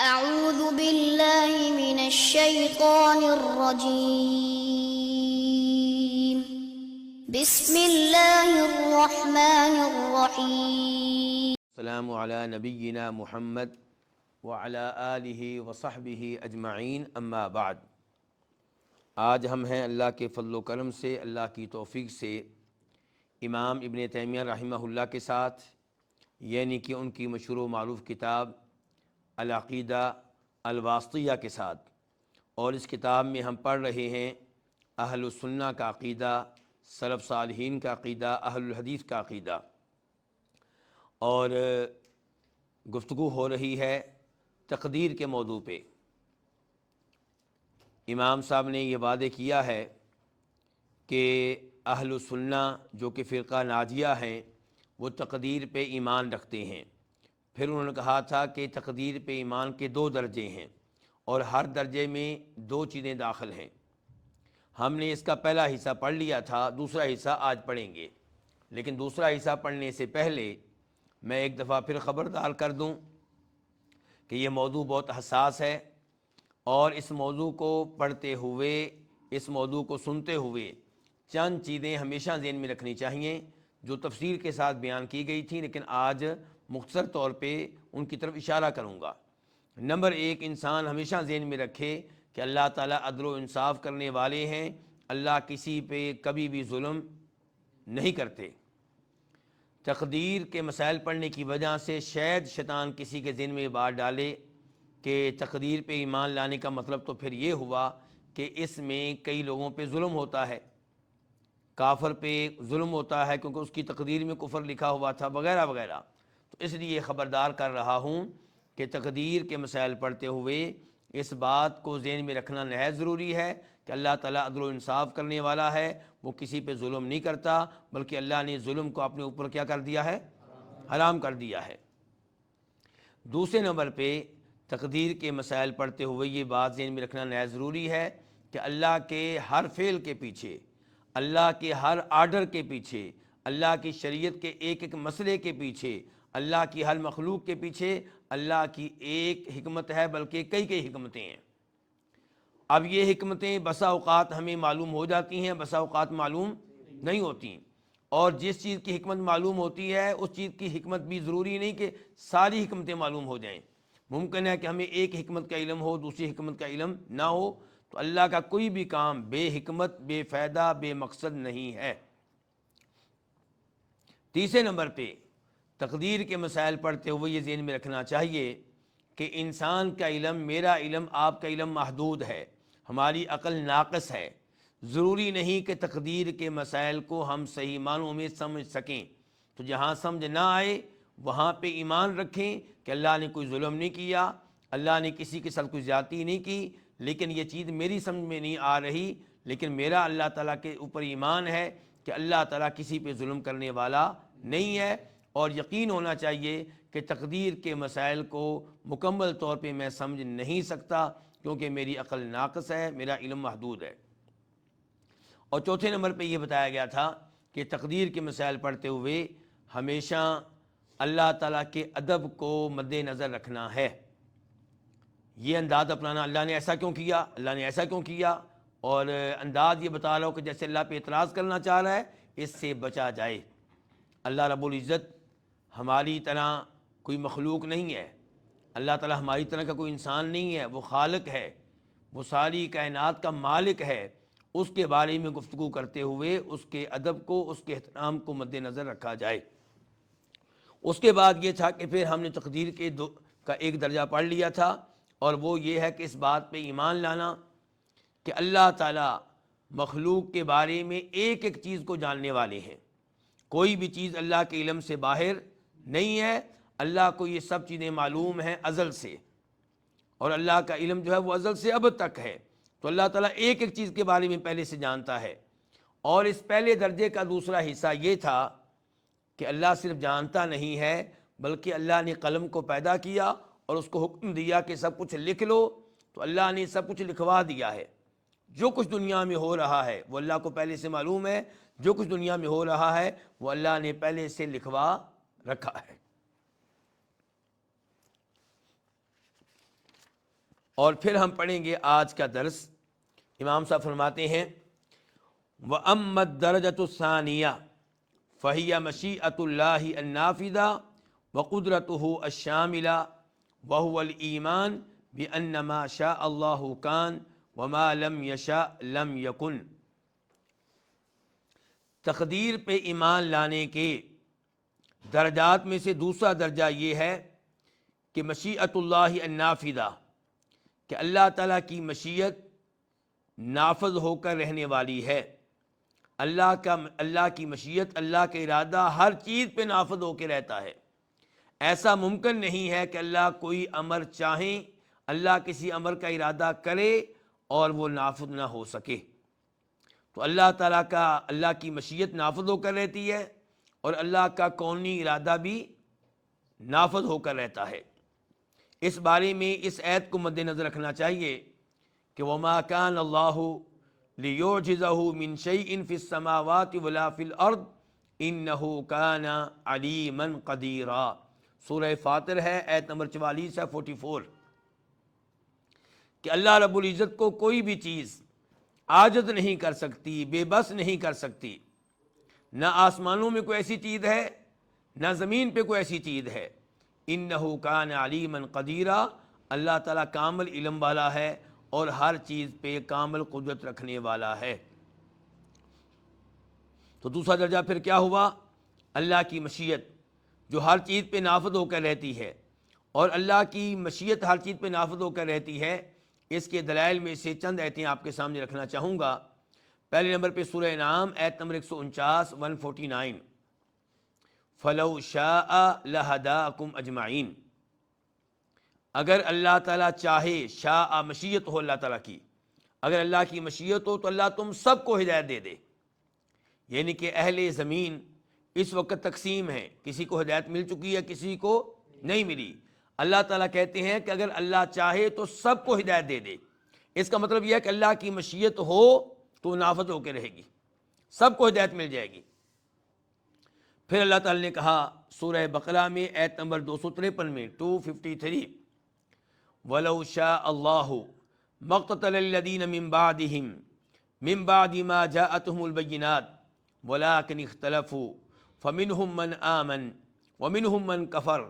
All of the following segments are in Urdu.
أعوذ بالله من الشيطان الرجيم بسم الله الرحمن الرحيم السلام علی نبینا محمد وعلی آلہ وصحبہ اجمعین، اما بعد۔ آج ہم ہیں اللہ کے فضل و کرم سے، اللہ کی توفیق سے امام ابن تیمیہ رحمہ اللہ کے ساتھ، یعنی کہ ان کی مشہور و معروف کتاب العقیدہ الواسطیہ کے ساتھ، اور اس کتاب میں ہم پڑھ رہے ہیں اہل السنہ کا عقیدہ، سلف صالحین کا عقیدہ، اہل الحدیث کا عقیدہ، اور گفتگو ہو رہی ہے تقدیر کے موضوع پہ۔ امام صاحب نے یہ وعدے کیا ہے کہ اہل السنہ جو کہ فرقہ ناجیہ ہیں وہ تقدیر پہ ایمان رکھتے ہیں۔ پھر انہوں نے کہا تھا کہ تقدیر پہ ایمان کے 2 درجے ہیں اور ہر درجے میں 2 چیزیں داخل ہیں۔ ہم نے اس کا پہلا حصہ پڑھ لیا تھا، دوسرا حصہ آج پڑھیں گے، لیکن دوسرا حصہ پڑھنے سے پہلے میں ایک دفعہ پھر خبردار کر دوں کہ یہ موضوع بہت حساس ہے، اور اس موضوع کو پڑھتے ہوئے، اس موضوع کو سنتے ہوئے چند چیزیں ہمیشہ ذہن میں رکھنی چاہیے جو تفصیل کے ساتھ بیان کی گئی تھی، لیکن آج مختصر طور پہ ان کی طرف اشارہ کروں گا۔ نمبر 1، انسان ہمیشہ ذہن میں رکھے کہ اللہ تعالیٰ عدل و انصاف کرنے والے ہیں، اللہ کسی پہ کبھی بھی ظلم نہیں کرتے۔ تقدیر کے مسائل پڑھنے کی وجہ سے شاید شیطان کسی کے ذہن میں بات ڈالے کہ تقدیر پہ ایمان لانے کا مطلب تو پھر یہ ہوا کہ اس میں کئی لوگوں پہ ظلم ہوتا ہے، کافر پہ ظلم ہوتا ہے کیونکہ اس کی تقدیر میں کفر لکھا ہوا تھا، وغیرہ وغیرہ۔ تو اس لیے خبردار کر رہا ہوں کہ تقدیر کے مسائل پڑھتے ہوئے اس بات کو ذہن میں رکھنا نہایت ضروری ہے کہ اللہ تعالیٰ عدل و انصاف کرنے والا ہے، وہ کسی پہ ظلم نہیں کرتا، بلکہ اللہ نے ظلم کو اپنے اوپر کیا کر دیا ہے؟ حرام کر دیا ہے۔ دوسرے نمبر پہ تقدیر کے مسائل پڑھتے ہوئے یہ بات ذہن میں رکھنا نہایت ضروری ہے کہ اللہ کے ہر فعل کے پیچھے، اللہ کے ہر آرڈر کے پیچھے، اللہ کی شریعت کے ایک ایک مسئلے کے پیچھے، اللہ کی ہر مخلوق کے پیچھے اللہ کی ایک حکمت ہے، بلکہ کئی حکمتیں ہیں۔ اب یہ حکمتیں بسا اوقات ہمیں معلوم ہو جاتی ہیں، بسا اوقات معلوم نہیں ہوتی، اور جس چیز کی حکمت معلوم ہوتی ہے اس چیز کی حکمت بھی ضروری نہیں کہ ساری حکمتیں معلوم ہو جائیں۔ ممکن ہے کہ ہمیں ایک حکمت کا علم ہو، دوسری حکمت کا علم نہ ہو۔ تو اللہ کا کوئی بھی کام بے حکمت، بے فائدہ، بے مقصد نہیں ہے۔ تیسرے نمبر پہ تقدیر کے مسائل پڑھتے ہوئے یہ ذہن میں رکھنا چاہیے کہ انسان کا علم، میرا علم، آپ کا علم محدود ہے، ہماری عقل ناقص ہے۔ ضروری نہیں کہ تقدیر کے مسائل کو ہم صحیح معنوں میں سمجھ سکیں، تو جہاں سمجھ نہ آئے وہاں پہ ایمان رکھیں کہ اللہ نے کوئی ظلم نہیں کیا، اللہ نے کسی کے ساتھ کوئی زیادتی نہیں کی، لیکن یہ چیز میری سمجھ میں نہیں آ رہی، لیکن میرا اللہ تعالیٰ کے اوپر ایمان ہے کہ اللہ تعالیٰ کسی پہ ظلم کرنے والا نہیں ہے، اور یقین ہونا چاہیے کہ تقدیر کے مسائل کو مکمل طور پہ میں سمجھ نہیں سکتا کیونکہ میری عقل ناقص ہے، میرا علم محدود ہے۔ اور چوتھے نمبر پہ یہ بتایا گیا تھا کہ تقدیر کے مسائل پڑھتے ہوئے ہمیشہ اللہ تعالیٰ کے ادب کو مد نظر رکھنا ہے۔ یہ انداز اپنانا، اللہ نے ایسا کیوں کیا، اللہ نے ایسا کیوں کیا، اور انداز یہ بتا رہا ہو کہ جیسے اللہ پہ اعتراض کرنا چاہ رہا ہے، اس سے بچا جائے۔ اللہ رب العزت ہماری طرح کوئی مخلوق نہیں ہے، اللہ تعالیٰ ہماری طرح کا کوئی انسان نہیں ہے، وہ خالق ہے، وہ ساری کائنات کا مالک ہے۔ اس کے بارے میں گفتگو کرتے ہوئے اس کے ادب کو، اس کے احترام کو مد نظر رکھا جائے۔ اس کے بعد یہ تھا کہ پھر ہم نے تقدیر کے کا ایک درجہ پڑھ لیا تھا، اور وہ یہ ہے کہ اس بات پہ ایمان لانا کہ اللہ تعالیٰ مخلوق کے بارے میں ایک ایک چیز کو جاننے والے ہیں۔ کوئی بھی چیز اللہ کے علم سے باہر نہیں ہے، اللہ کو یہ سب چیزیں معلوم ہیں ازل سے، اور اللہ کا علم جو ہے وہ ازل سے اب تک ہے۔ تو اللہ تعالیٰ ایک ایک چیز کے بارے میں پہلے سے جانتا ہے، اور اس پہلے درجے کا دوسرا حصہ یہ تھا کہ اللہ صرف جانتا نہیں ہے بلکہ اللہ نے قلم کو پیدا کیا اور اس کو حکم دیا کہ سب کچھ لکھ لو، تو اللہ نے سب کچھ لکھوا دیا ہے۔ جو کچھ دنیا میں ہو رہا ہے وہ اللہ کو پہلے سے معلوم ہے، جو کچھ دنیا میں ہو رہا ہے وہ اللہ نے پہلے سے لکھوا رکھا ہے۔ اور پھر ہم پڑھیں گے آج کا درس۔ امام صاحب فرماتے ہیں وَأَمَّا الدَّرَجَةُ الثَّانِيَةُ فَهِيَ مَشِيئَةُ اللَّهِ النَّافِذَةُ وَقُدْرَتُهُ الشَّامِلَةُ وَهُوَ الْإِيمَانُ بِأَنَّ مَا شَاءَ اللَّهُ كَانَ وَمَا لَمْ يَشَاء لَمْ يَكُنْ۔ تقدیر پہ ایمان لانے کے درجات میں سے دوسرا درجہ یہ ہے کہ مشیئت اللہ النافذہ، کہ اللہ تعالیٰ کی مشیت نافذ ہو کر رہنے والی ہے۔ اللہ کی مشیت، اللہ کا ارادہ ہر چیز پہ نافذ ہو کے رہتا ہے۔ ایسا ممکن نہیں ہے کہ اللہ کوئی امر چاہیں، اللہ کسی امر کا ارادہ کرے اور وہ نافذ نہ ہو سکے۔ تو اللہ کی مشیت نافذ ہو کر رہتی ہے، اور اللہ کا کونی ارادہ بھی نافذ ہو کر رہتا ہے۔ اس بارے میں اس آیت کو مد نظر رکھنا چاہیے کہ وَمَا كَانَ اللَّهُ لِيُعْجِزَهُ مِنْ شَيْءٍ فِي السَّمَاوَاتِ وَلَا فِي الْأَرْضِ إِنَّهُ كَانَ عَلِيمًا قَدِيرًا۔ سورہ فاطر ہے، آیت نمبر 44 ہے 44، کہ اللہ رب العزت کو کوئی بھی چیز عاجز نہیں کر سکتی، بے بس نہیں کر سکتی۔ نہ آسمانوں میں کوئی ایسی چیز ہے، نہ زمین پہ کوئی ایسی چیز ہے۔ انہ کان علیما قدیرا، اللہ تعالیٰ کامل علم والا ہے اور ہر چیز پہ کامل قدرت رکھنے والا ہے۔ تو دوسرا درجہ پھر کیا ہوا؟ اللہ کی مشیت جو ہر چیز پہ نافذ ہو کر رہتی ہے، اور اللہ کی مشیت ہر چیز پہ نافذ ہو کر رہتی ہے، اس کے دلائل میں سے چند آیتیں آپ کے سامنے رکھنا چاہوں گا۔ پہلے نمبر پہ سورہ انعام آیت نمبر 149 149، فَلَوْ شَاءَ لَهَدَاكُمْ أَجْمَعِينَ۔ اگر اللہ تعالیٰ چاہے، شاء مشیت ہو اللہ تعالیٰ کی، اگر اللہ کی مشیت ہو تو اللہ تم سب کو ہدایت دے دے۔ یعنی کہ اہل زمین اس وقت تقسیم ہے، کسی کو ہدایت مل چکی ہے، کسی کو نہیں ملی۔ اللہ تعالیٰ کہتے ہیں کہ اگر اللہ چاہے تو سب کو ہدایت دے دے۔ اس کا مطلب یہ ہے کہ اللہ کی مشیت ہو تو نافذ ہو کے رہے گی، سب کو ہدایت مل جائے گی۔ پھر اللہ تعالیٰ نے کہا سورہ بقرہ میں آیت نمبر 253 میں 253، وَلَوْ شَاءَ اللَّهُ مَقْتَتَلَ الَّذِينَ مِن بَعْدِهِم مِن بَعْدِ مَا جَاءَتْهُمُ الْبَيِّنَاتُ وَلَٰكِنِ اخْتَلَفُوا فَمِنْهُم مَّنْ آمَنَ وَمِنْهُم مَّنْ كَفَرَ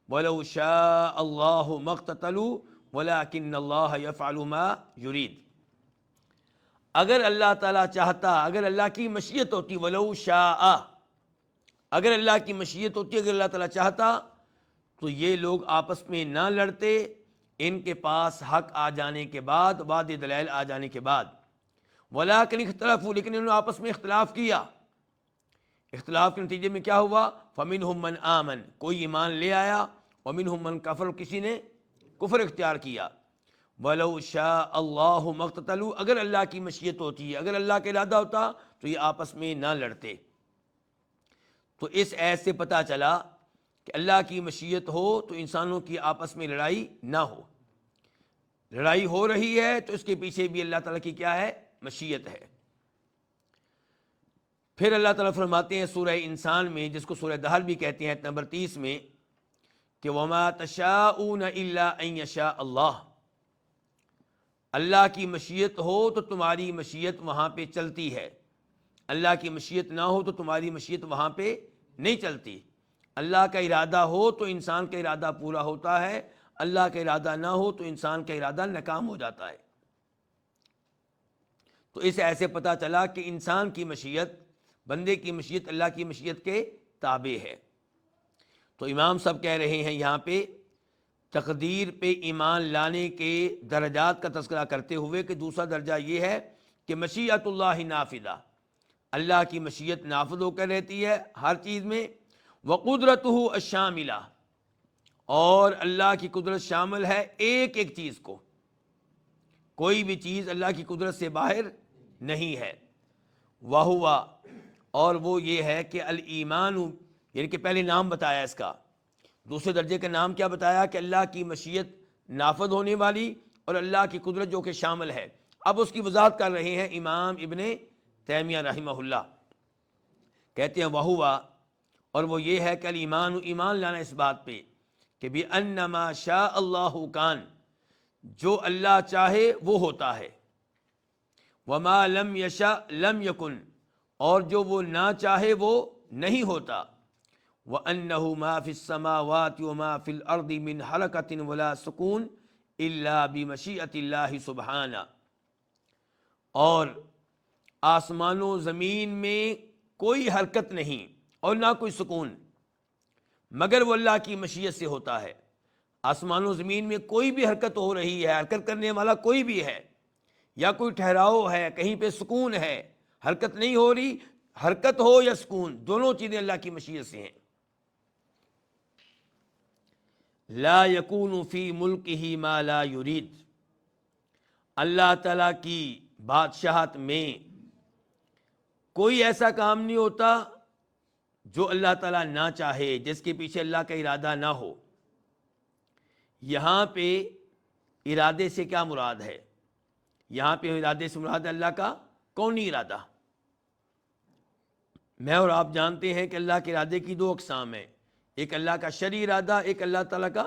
وَلَوْ شَاءَ اللَّهُ مَا اقْتَتَلُوا وَلَٰكِنَّ اللَّهَ يَفْعَلُ مَا يُرِيدُ۔ اگر اللہ تعالیٰ چاہتا، اگر اللہ کی مشیت ہوتی، وَلَوْ شَاءَ، اگر اللہ کی مشیت ہوتی، اگر اللہ تعالیٰ چاہتا تو یہ لوگ آپس میں نہ لڑتے، ان کے پاس حق آ جانے کے بعد، واضح دلائل آ جانے کے بعد۔ وَلَٰكِنِ اخْتَلَفُوا، لیکن انہوں نے آپس میں اختلاف کیا۔ اختلاف کے نتیجے میں کیا ہوا؟ فَمِنْهُم مَّنْ آمَنَ، کوئی ایمان لے آیا، وَمِنْهُم مَّنْ كَفَرَ، کسی نے کفر اختیار کیا۔ وَلَوْ شَاءَ اللَّهُ مَا اقْتَتَلُوا، اگر اللہ کی مشیت ہوتی ہے، اگر اللہ کا ارادہ ہوتا تو یہ آپس میں نہ لڑتے۔ تو اس آیت سے پتہ چلا کہ اللہ کی مشیت ہو تو انسانوں کی آپس میں لڑائی نہ ہو۔ لڑائی ہو رہی ہے تو اس کے پیچھے بھی اللہ تعالیٰ کی کیا ہے؟ مشیت ہے۔ پھر اللہ تعالیٰ فرماتے ہیں سورہ انسان میں، جس کو سورہ دہر بھی کہتے ہیں، آیت نمبر 30 میں، کہ وَمَا تَشَاءُونَ إِلَّا أَن يَشَاءَ اللَّهُ، اللہ کی مشیت ہو تو تمہاری مشیت وہاں پہ چلتی ہے، اللہ کی مشیت نہ ہو تو تمہاری مشیت وہاں پہ نہیں چلتی۔ اللہ کا ارادہ ہو تو انسان کا ارادہ پورا ہوتا ہے، اللہ کا ارادہ نہ ہو تو انسان کا ارادہ ناکام ہو جاتا ہے۔ تو اس ایسے پتہ چلا کہ انسان کی مشیت، بندے کی مشیت اللہ کی مشیت کے تابع ہے۔ تو امام صاحب کہہ رہے ہیں یہاں پہ تقدیر پہ ایمان لانے کے درجات کا تذکرہ کرتے ہوئے کہ دوسرا درجہ یہ ہے کہ مشیت اللہ نافذہ، اللہ کی مشیت نافذ ہو کر رہتی ہے ہر چیز میں۔ وقدرتہ الشاملہ، اور اللہ کی قدرت شامل ہے ایک ایک چیز کو، کوئی بھی چیز اللہ کی قدرت سے باہر نہیں ہے۔ وہوا، اور وہ یہ ہے کہ الایمان، یعنی کہ پہلے نام بتایا اس کا، دوسرے درجے کا نام کیا بتایا؟ کہ اللہ کی مشیت نافذ ہونے والی اور اللہ کی قدرت جو کہ شامل ہے۔ اب اس کی وضاحت کر رہے ہیں امام ابن تیمیہ رحمہ اللہ، کہتے ہیں وہوا، اور وہ یہ ہے کہ الایمان، ایمان لانا اس بات پہ کہ بِأَنَّ مَا شَاءَ اللَّهُ كَانَ، جو اللہ چاہے وہ ہوتا ہے، وما لم یشاء لم یکن، اور جو وہ نہ چاہے وہ نہیں ہوتا، وَأَنَّهُ مَا فِي السَّمَاوَاتِ وَمَا فِي الْأَرْضِ مِنْ حَرَكَةٍ وَلَا سُكُونٍ إِلَّا بِمَشِيئَةِ اللَّهِ سُبْحَانَهُ، اور آسمان و زمین میں کوئی حرکت نہیں اور نہ کوئی سکون مگر وہ اللہ کی مشیت سے ہوتا ہے۔ آسمان و زمین میں کوئی بھی حرکت ہو رہی ہے، حرکت کرنے والا کوئی بھی ہے، یا کوئی ٹھہراؤ ہے، کہیں پہ سکون ہے، حرکت نہیں ہو رہی، حرکت ہو یا سکون، دونوں چیزیں اللہ کی مشیت سے ہیں۔ لا یکون فی ملکہ ما لا یرید، اللہ تعالیٰ کی بادشاہت میں کوئی ایسا کام نہیں ہوتا جو اللہ تعالیٰ نہ چاہے، جس کے پیچھے اللہ کا ارادہ نہ ہو۔ یہاں پہ ارادے سے کیا مراد ہے؟ یہاں پہ ارادے سے مراد ہے اللہ کا کونی ارادہ۔ میں اور آپ جانتے ہیں کہ اللہ کے ارادے کی دو اقسام ہیں، ایک اللہ کا شرعی ارادہ، ایک اللہ تعالیٰ کا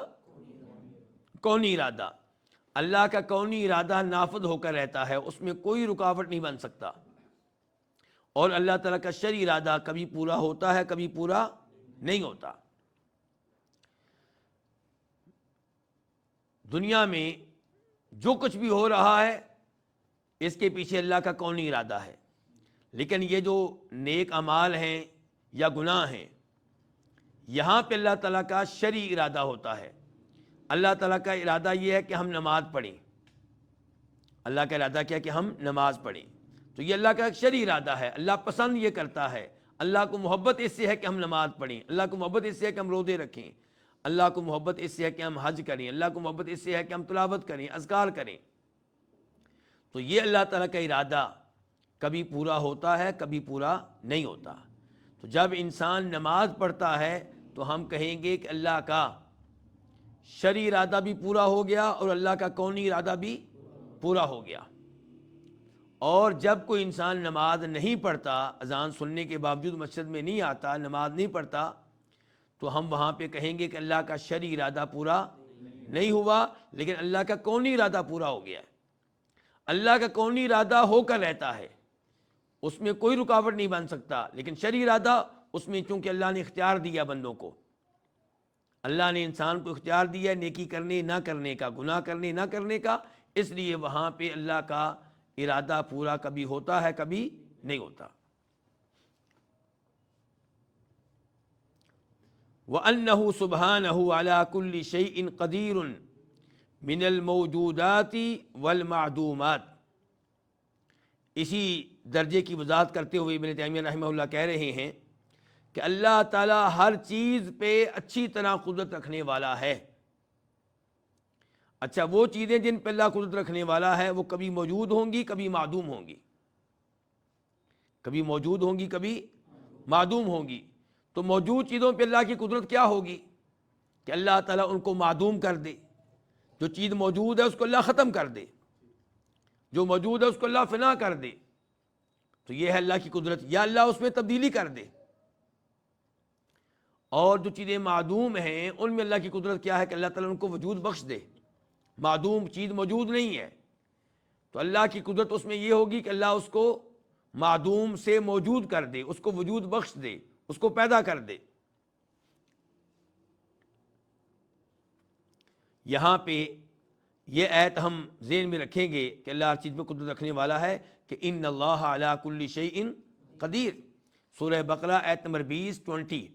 کونی ارادہ۔ اللہ کا کونی ارادہ نافذ ہو کر رہتا ہے، اس میں کوئی رکاوٹ نہیں بن سکتا، اور اللہ تعالیٰ کا شرعی ارادہ کبھی پورا ہوتا ہے، کبھی پورا نہیں ہوتا۔ دنیا میں جو کچھ بھی ہو رہا ہے اس کے پیچھے اللہ کا کونی ارادہ ہے، لیکن یہ جو نیک اعمال ہیں یا گناہ ہیں، یہاں پہ اللہ تعالیٰ کا شرعی ارادہ ہوتا ہے۔ اللہ تعالیٰ کا ارادہ یہ ہے کہ ہم نماز پڑھیں، اللہ کا ارادہ کیا کہ ہم نماز پڑھیں، تو یہ اللہ کا ایک شرعی ارادہ ہے، اللہ پسند یہ کرتا ہے، اللہ کو محبت اس سے ہے کہ ہم نماز پڑھیں، اللہ کو محبت اس سے ہے کہ ہم روزے رکھیں، اللہ کو محبت اس سے ہے کہ ہم حج کریں، اللہ کو محبت اس سے ہے کہ ہم تلاوت کریں، اذکار کریں۔ تو یہ اللہ تعالیٰ کا ارادہ کبھی پورا ہوتا ہے، کبھی پورا نہیں ہوتا۔ تو جب انسان نماز پڑھتا ہے تو ہم کہیں گے کہ اللہ کا شرعی ارادہ بھی پورا ہو گیا اور اللہ کا کونی ارادہ بھی پورا ہو گیا۔ اور جب کوئی انسان نماز نہیں پڑھتا، اذان سننے کے باوجود مسجد میں نہیں آتا، نماز نہیں پڑھتا، تو ہم وہاں پہ کہیں گے کہ اللہ کا شرعی ارادہ پورا نہیں ہوا، لیکن اللہ کا کونی ارادہ پورا ہو گیا ہے۔ اللہ کا کونی ارادہ ہو کر رہتا ہے، اس میں کوئی رکاوٹ نہیں بن سکتا، لیکن شرعی ارادہ اس میں چونکہ اللہ نے اختیار دیا بندوں کو، اللہ نے انسان کو اختیار دیا نیکی کرنے نہ کرنے کا، گناہ کرنے نہ کرنے کا، اس لیے وہاں پہ اللہ کا ارادہ پورا کبھی ہوتا ہے، کبھی نہیں ہوتا۔ وَأَنَّهُ سُبْحَانَهُ عَلَى كُلِّ شَيْءٍ قَدِيرٌ مِنَ الْمَوْجُودَاتِ وَالْمَعْدُومَاتِ، اسی درجے کی وضاحت کرتے ہوئے ابن تیمیہ رحمہ اللہ کہہ رہے ہیں کہ اللہ تعالیٰ ہر چیز پہ اچھی طرح قدرت رکھنے والا ہے۔ اچھا، وہ چیزیں جن پہ اللہ قدرت رکھنے والا ہے وہ کبھی موجود ہوں گی، کبھی معدوم ہوں گی، کبھی موجود ہوں گی، کبھی معدوم ہوں گی۔ تو موجود چیزوں پہ اللہ کی قدرت کیا ہوگی کہ اللہ تعالیٰ ان کو معدوم کر دے، جو چیز موجود ہے اس کو اللہ ختم کر دے، جو موجود ہے اس کو اللہ فنا کر دے، تو یہ ہے اللہ کی قدرت، یا اللہ اس میں تبدیلی کر دے۔ اور جو چیزیں معدوم ہیں ان میں اللہ کی قدرت کیا ہے کہ اللہ تعالیٰ ان کو وجود بخش دے۔ معدوم چیز موجود نہیں ہے تو اللہ کی قدرت اس میں یہ ہوگی کہ اللہ اس کو معدوم سے موجود کر دے، اس کو وجود بخش دے، اس کو پیدا کر دے۔ یہاں پہ یہ آیت ہم ذہن میں رکھیں گے کہ اللہ ہر چیز پہ قدرت رکھنے والا ہے، کہ ان اللہ علی کل شیء قدیر، سورہ بقرہ آیت نمبر 20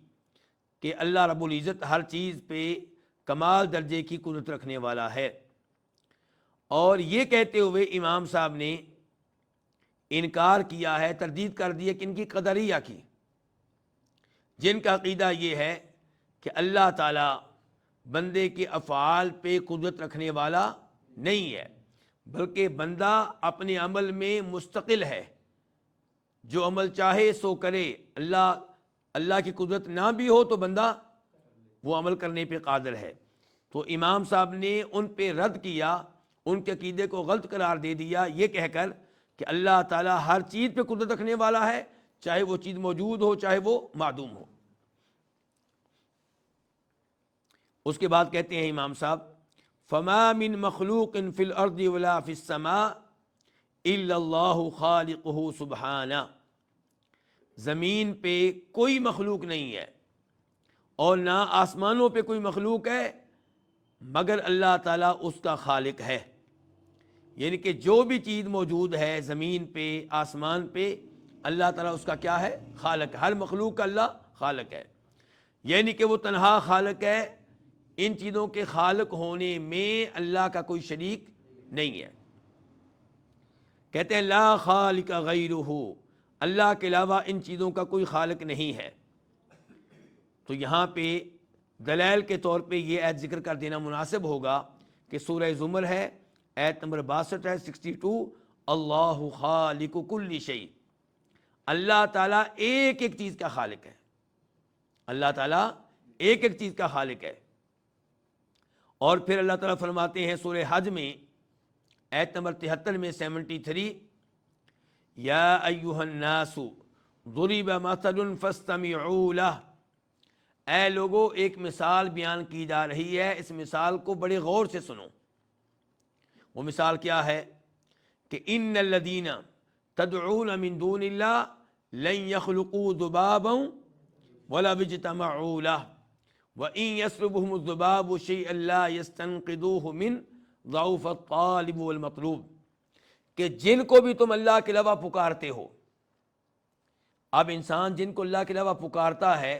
کہ اللہ رب العزت ہر چیز پہ کمال درجے کی قدرت رکھنے والا ہے۔ اور یہ کہتے ہوئے امام صاحب نے انکار کیا ہے، تردید کر دی ہے کہ ان کی قدریہ کی، جن کا عقیدہ یہ ہے کہ اللہ تعالیٰ بندے کے افعال پہ قدرت رکھنے والا نہیں ہے، بلکہ بندہ اپنے عمل میں مستقل ہے، جو عمل چاہے سو کرے، اللہ کی قدرت نہ بھی ہو تو بندہ وہ عمل کرنے پہ قادر ہے۔ تو امام صاحب نے ان پہ رد کیا، ان کے عقیدے کو غلط قرار دے دیا یہ کہہ کر کہ اللہ تعالیٰ ہر چیز پہ قدرت رکھنے والا ہے، چاہے وہ چیز موجود ہو چاہے وہ معدوم ہو۔ اس کے بعد کہتے ہیں امام صاحب فما من مخلوق فی الارض ولا فی السماء الا اللہ خالقہ سبحانہ، زمین پہ کوئی مخلوق نہیں ہے اور نہ آسمانوں پہ کوئی مخلوق ہے مگر اللہ تعالیٰ اس کا خالق ہے۔ یعنی کہ جو بھی چیز موجود ہے زمین پہ آسمان پہ، اللہ تعالیٰ اس کا کیا ہے؟ خالق ہے۔ ہر مخلوق کا اللہ خالق ہے، یعنی کہ وہ تنہا خالق ہے، ان چیزوں کے خالق ہونے میں اللہ کا کوئی شریک نہیں ہے۔ کہتے ہیں لا خالق غیرہ، اللہ کے علاوہ ان چیزوں کا کوئی خالق نہیں ہے۔ تو یہاں پہ دلائل کے طور پہ یہ آیت ذکر کر دینا مناسب ہوگا کہ سورہ زمر ہے، آیت نمبر 62 ہے 62، اللہ خالق کل شیء، اللہ تعالیٰ ایک ایک چیز کا خالق ہے، اللہ تعالیٰ ایک ایک چیز کا خالق ہے۔ اور پھر اللہ تعالیٰ فرماتے ہیں سورہ حج میں آیت نمبر 73 میں 73، یا ایھا الناس ضرب مثل فاستمعوا لہ، اے لوگو ایک مثال بیان کی جا رہی ہے، اس مثال کو بڑے غور سے سنو۔ وہ مثال کیا ہے کہ ان الذین تدعون من دون اللہ لن يخلقوا ذبابا ولو اجتمعوا لہ وَإِن يَسْلُبْهُمُ الذُّبَابُ شَيْئًا لَا يَسْتَنقِذُوهُ مِنْ ضَعْفِ الطَّالِبِ وَالْمَطْلُوبِ، کہ جن کو بھی تم اللہ کے علاوہ پکارتے ہو، اب انسان جن کو اللہ کے علاوہ پکارتا ہے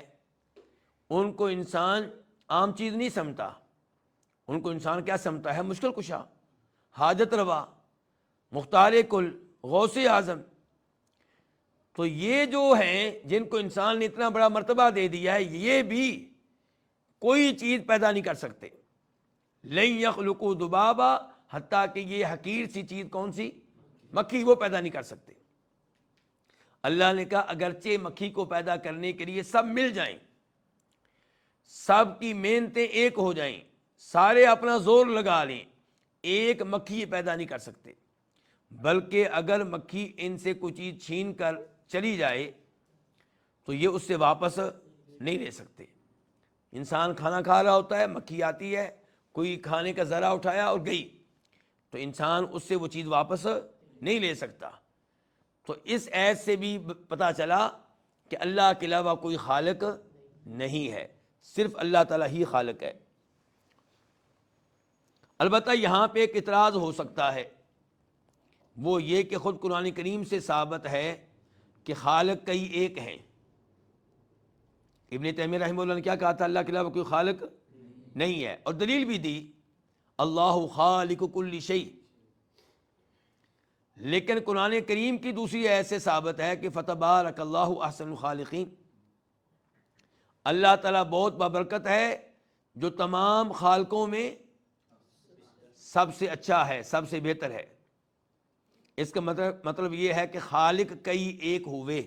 ان کو انسان عام چیز نہیں سمجھتا، ان کو انسان کیا سمجھتا ہے؟ مشکل کشا، حاجت روا، مختار کل، غوث اعظم۔ تو یہ جو ہیں جن کو انسان نے اتنا بڑا مرتبہ دے دیا ہے، یہ بھی کوئی چیز پیدا نہیں کر سکتے۔ لن یخلقوا ذبابا، حتیٰ کہ یہ حقیر سی چیز کون سی؟ مکھی، وہ پیدا نہیں کر سکتے۔ اللہ نے کہا اگرچہ مکھی کو پیدا کرنے کے لیے سب مل جائیں، سب کی محنتیں ایک ہو جائیں، سارے اپنا زور لگا لیں، ایک مکھی پیدا نہیں کر سکتے۔ بلکہ اگر مکھی ان سے کوئی چیز چھین کر چلی جائے تو یہ اس سے واپس نہیں لے سکتے۔ انسان کھانا کھا رہا ہوتا ہے، مکھی آتی ہے، کوئی کھانے کا ذرا اٹھایا اور گئی، تو انسان اس سے وہ چیز واپس نہیں لے سکتا۔ تو اس آیت سے بھی پتہ چلا کہ اللہ کے علاوہ کوئی خالق نہیں ہے، صرف اللہ تعالیٰ ہی خالق ہے۔ البتہ یہاں پہ ایک اعتراض ہو سکتا ہے، وہ یہ کہ خود قرآن کریم سے ثابت ہے کہ خالق کئی ایک ہیں۔ ابن تیمیہ رحمہ اللہ نے کیا کہا تھا؟ اللہ کے علاوہ کوئی خالق نہیں ہے، اور دلیل بھی دی اللہ خالق کل شیء۔ لیکن قرآن کریم کی دوسری آیت سے ثابت ہے کہ فتبارک اللہ احسن الخالقین، اللہ تعالیٰ بہت بابرکت ہے جو تمام خالقوں میں سب سے اچھا ہے، سب سے بہتر ہے۔ اس کا مطلب یہ ہے کہ خالق کئی ایک ہوئے۔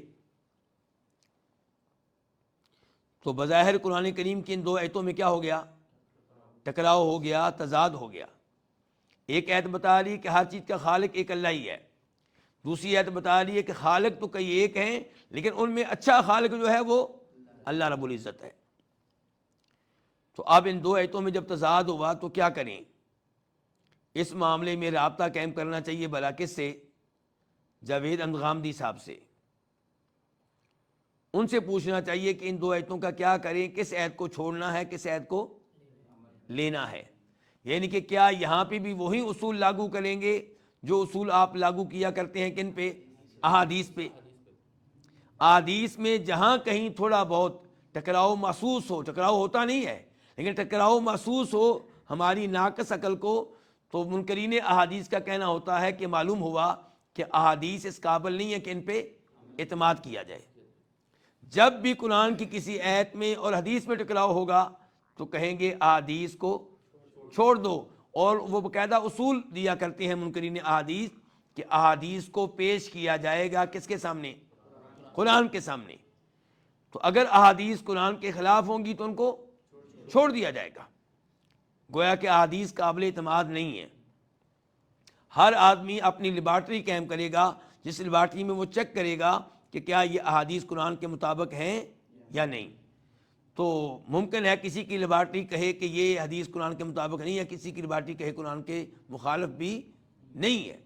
تو بظاہر قرآن کریم کی ان دو آیتوں میں کیا ہو گیا؟ ٹکراؤ ہو گیا، تضاد ہو گیا۔ ایک آیت بتا رہی ہے کہ ہر چیز کا خالق ایک اللہ ہی ہے، دوسری آیت بتا رہی ہے کہ خالق تو کئی ایک ہیں لیکن ان میں اچھا خالق جو ہے وہ اللہ رب العزت ہے۔ تو اب ان دو آیتوں میں جب تضاد ہوا تو کیا کریں؟ اس معاملے میں رابطہ قائم کرنا چاہیے بھلا کس سے؟ جاوید احمد غامدی صاحب سے۔ ان سے پوچھنا چاہیے کہ ان دو آیتوں کا کیا کریں، کس آیت کو چھوڑنا ہے، کس آیت کو لینا ہے۔ یعنی کہ کیا یہاں پہ بھی وہی اصول لاگو کریں گے جو اصول آپ لاگو کیا کرتے ہیں کن پہ؟ احادیث پہ۔ احادیث میں جہاں کہیں تھوڑا بہت ٹکراؤ محسوس ہو، ٹکراؤ ہوتا نہیں ہے لیکن ٹکراؤ محسوس ہو ہماری ناقص عقل کو، تو منکرین احادیث کا کہنا ہوتا ہے کہ معلوم ہوا کہ احادیث اس قابل نہیں ہے کہ ان پہ اعتماد کیا جائے۔ جب بھی قرآن کی کسی آیت میں اور حدیث میں ٹکراؤ ہوگا تو کہیں گے احادیث کو چھوڑ دو، اور وہ باقاعدہ اصول دیا کرتے ہیں منکرین احادیث کہ احادیث کو پیش کیا جائے گا کس کے سامنے؟ قرآن کے سامنے۔ تو اگر احادیث قرآن کے خلاف ہوں گی تو ان کو چھوڑ دیا جائے گا، گویا کہ احادیث قابل اعتماد نہیں ہے۔ ہر آدمی اپنی لیبارٹری قائم کرے گا، جس لیبارٹری میں وہ چیک کرے گا کہ کیا یہ احادیث قرآن کے مطابق ہیں یا نہیں۔ تو ممکن ہے کسی کی لیبارٹری کہے کہ یہ حدیث قرآن کے مطابق نہیں ہے، کسی کی لیبارٹری کہے قرآن کے مخالف بھی نہیں ہے۔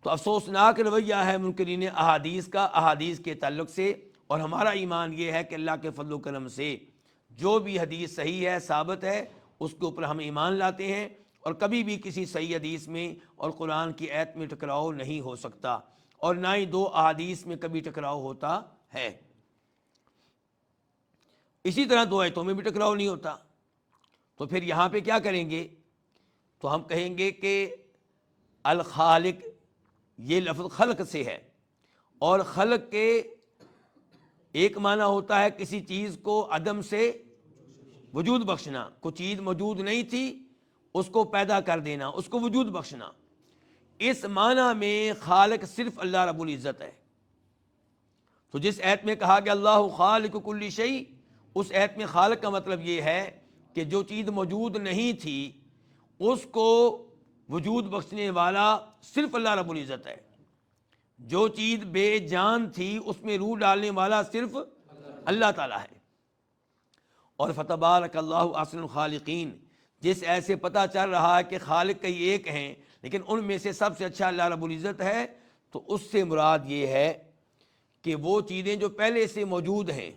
تو افسوسناک رویہ ہے منکرین احادیث کا احادیث کے تعلق سے، اور ہمارا ایمان یہ ہے کہ اللہ کے فضل و کرم سے جو بھی حدیث صحیح ہے، ثابت ہے، اس کے اوپر ہم ایمان لاتے ہیں، اور کبھی بھی کسی صحیح حدیث میں اور قرآن کی آیت میں ٹکراؤ نہیں ہو سکتا، اور نہ ہی دو احادیث میں کبھی ٹکراؤ ہوتا ہے۔ اسی طرح دو آیتوں میں بھی ٹکراؤ نہیں ہوتا۔ تو پھر یہاں پہ کیا کریں گے؟ تو ہم کہیں گے کہ الخالق، یہ لفظ خلق سے ہے، اور خلق کے ایک معنی ہوتا ہے کسی چیز کو عدم سے وجود بخشنا، کوئی چیز موجود نہیں تھی اس کو پیدا کر دینا، اس کو وجود بخشنا۔ اس معنی میں خالق صرف اللہ رب العزت ہے۔ تو جس آیت میں کہا گیا اللہ خالق کل شیء، اس آیت میں خالق کا مطلب یہ ہے کہ جو چیز موجود نہیں تھی اس کو وجود بخشنے والا صرف اللہ رب العزت ہے۔ جو چیز بے جان تھی اس میں روح ڈالنے والا صرف اللہ تعالیٰ ہے۔ اور فتبارک اللہ احسن الخالقین، جس ایسے پتہ چل رہا ہے کہ خالق کئی ایک ہیں لیکن ان میں سے سب سے اچھا اللہ رب العزت ہے، تو اس سے مراد یہ ہے کہ وہ چیزیں جو پہلے سے موجود ہیں